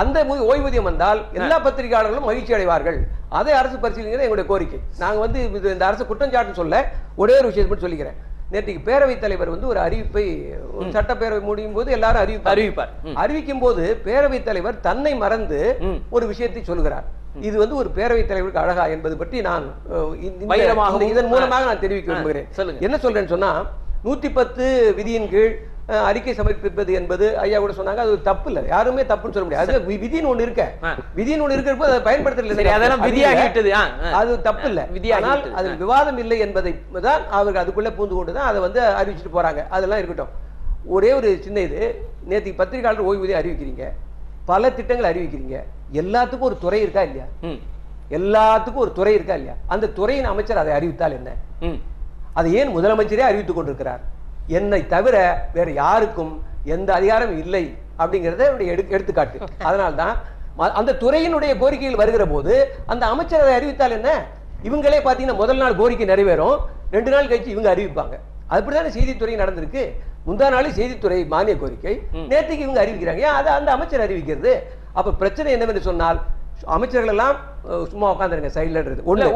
S6: அந்த ஓய்வூதியம் வந்தால் எல்லா பத்திரிகையாளர்களும் மகிழ்ச்சி அடைவார்கள். அதை அரசு பரிசீலிக்கிறது எங்களுடைய கோரிக்கை. நாங்க வந்து இந்த அரசு குற்றஞ்சாட்டு சொல்ல ஒரே ஒரு விஷயத்தை மட்டும் சொல்லிக்கிறேன். நேற்றுக்கு பேரவைத் தலைவர் வந்து ஒரு அறிவிப்பை, சட்டப்பேரவை முடியும் போது எல்லாரும் அறிவிப்பார். அறிவிக்கும் போது பேரவைத் தலைவர் தன்னை மறந்து ஒரு விஷயத்தை சொல்கிறார். இது வந்து ஒரு பேரவைத் தலைவருக்கு அழகா என்பது பற்றி நான் இதன் மூலமாக நான் தெரிவிக்க விரும்புகிறேன். என்ன சொல்றேன்னு சொன்னா, 110 விதியின் கீழ் அறிக்கை சமர்ப்பிப்பது என்பது ஐயா கூட சொன்னாங்க, அது தப்பு இல்ல, யாருமே தப்புன்னு சொல்ல முடியாது. அது விதின்னு ஒண்ணு இருக்கிறப்போ அதை பயன்படுத்தல, அது தப்பு இல்ல. ஆனால் அது விவாதம் இல்லை என்பதை தான் அவர்கள் அதுக்குள்ள பூந்து கொண்டுதான் அதை வந்து அறிவிச்சுட்டு போறாங்க. அதெல்லாம் இருக்கட்டும். ஒரே ஒரு சின்ன இது, நேற்றுக்கு பத்திரிகையாளர் ஓய்வூதியம் அறிவிக்கிறீங்க, பல திட்டங்கள் அறிவிக்கிறீங்க, எல்லாத்துக்கும் ஒரு துறை இருக்கா இல்லையா? அந்த துறையின் அமைச்சர் அதை அறிவித்தால் என்ன? அதை ஏன் முதலமைச்சரே அறிவித்துக் கொண்டிருக்கிறார்? என்னை தவிர வேற யாருக்கும் எந்த அதிகாரம் இல்லை அப்படிங்கறத எடுத்துக்காட்டு. அதனால்தான் அந்த துறையினுடைய கோரிக்கைகள் வருகிற போது அந்த அமைச்சர் அதை அறிவித்தால் என்ன? இவங்களே பாத்தீங்கன்னா முதல் நாள் கோரிக்கை நிறைவேறும், 2 நாள் கழிச்சு இவங்க அறிவிப்பாங்க. அப்படித்தானே செய்தித்துறை நடந்திருக்கு. முந்தா நாள் செய்தித்துறை மானிய கோரிக்கை, நேற்றுக்கு இவங்க அறிவிக்கிறாங்க. ஏன் அதை அந்த அமைச்சர் அறிவிக்கிறது? அப்ப பிரச்சனை என்னவென்று சொன்னால், அமைச்சர்கள் எல்லாம் சும்மா உட்காந்துருங்க சைட்லன்றது
S1: ஒண்ணு.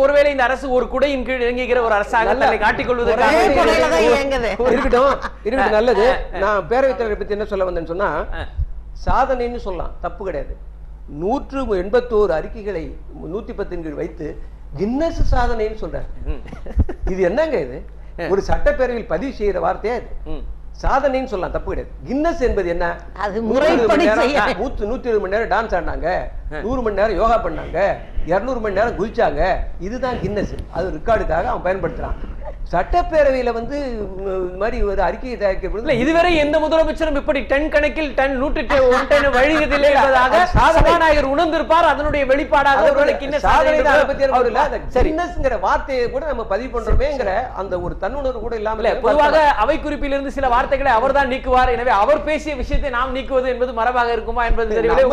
S1: ஒருவேளை இந்த அரசு ஒரு குடையின் கீழ் இறங்குகிற ஒரு அரசாக தன்னை காட்டிக்கொள்வதற்காக
S6: இருக்கட்டும், நல்லது. நான் பேரவைத் தலைவரை பத்தி என்ன சொல்ல வந்தேன்னு சொன்னா, சாதனைன்னு சொல்லலாம், தப்பு கிடையாது. 181 அறிக்கைகளை 110 கீழ் வைத்து கின்னஸ் சாதனைன்னு சொல்றாரு. இது என்னங்க இது? ஒரு சட்டப்பேரவையில் பதிவு செய்யற வார்த்தையா இது? சாதனைன்னு சொல்லலாம், தப்பு கிடையாது. கின்னஸ் என்பது என்ன? 120 மணி நேரம் டான்ஸ் ஆடினாங்க, 100 மணி நேரம் யோகா பண்ணாங்க, 200 மணி நேரம் குதிச்சாங்க, இதுதான் கின்னஸ். அது ரெக்கார்டுக்காக அவன் பயன்படுத்துறான். சட்டப்பேரவையில வந்து இந்த மாதிரி ஒரு அறிக்கையை தயாரிக்கப்படுது.
S1: இதுவரை எந்த முதலமைச்சரும் இப்படி டன் கணக்கில் டன் 101 டன் வழிவதில்லை என்பதாக சபாநாயகர் உணர்ந்திருப்பார். அதனுடைய வெளிப்பாடாக
S6: வார்த்தையை கூட நம்ம பதிவு பண்றோமேங்கிற அந்த ஒரு தன்னுணர்வு கூட இல்லாம,
S1: பொதுவாக அவை குறிப்பிலிருந்து சில வார்த்தைகளை அவர் தான் நீக்குவார். எனவே அவர் பேசிய விஷயத்தை நாம் நீக்குவது என்பது மரபாக இருக்குமா என்பது தெரியவில்லை.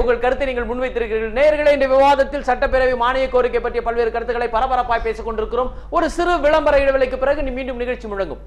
S1: உங்கள் கருத்தை நீங்கள் முன்வைத்திருக்கிறீர்கள். நேயர்களே, இந்த விவாதத்தில் சட்டப்பேரவை மானிய கோரிக்கை பற்றிய பல்வேறு கருத்துக்களை பரபரப்பாய் பேசிக் கொண்டிருக்கிறோம். ஒரு சிறு விளம்பர இடைவெளிக்கு பிறகு மீண்டும் நிகழ்ச்சி முழங்கும்.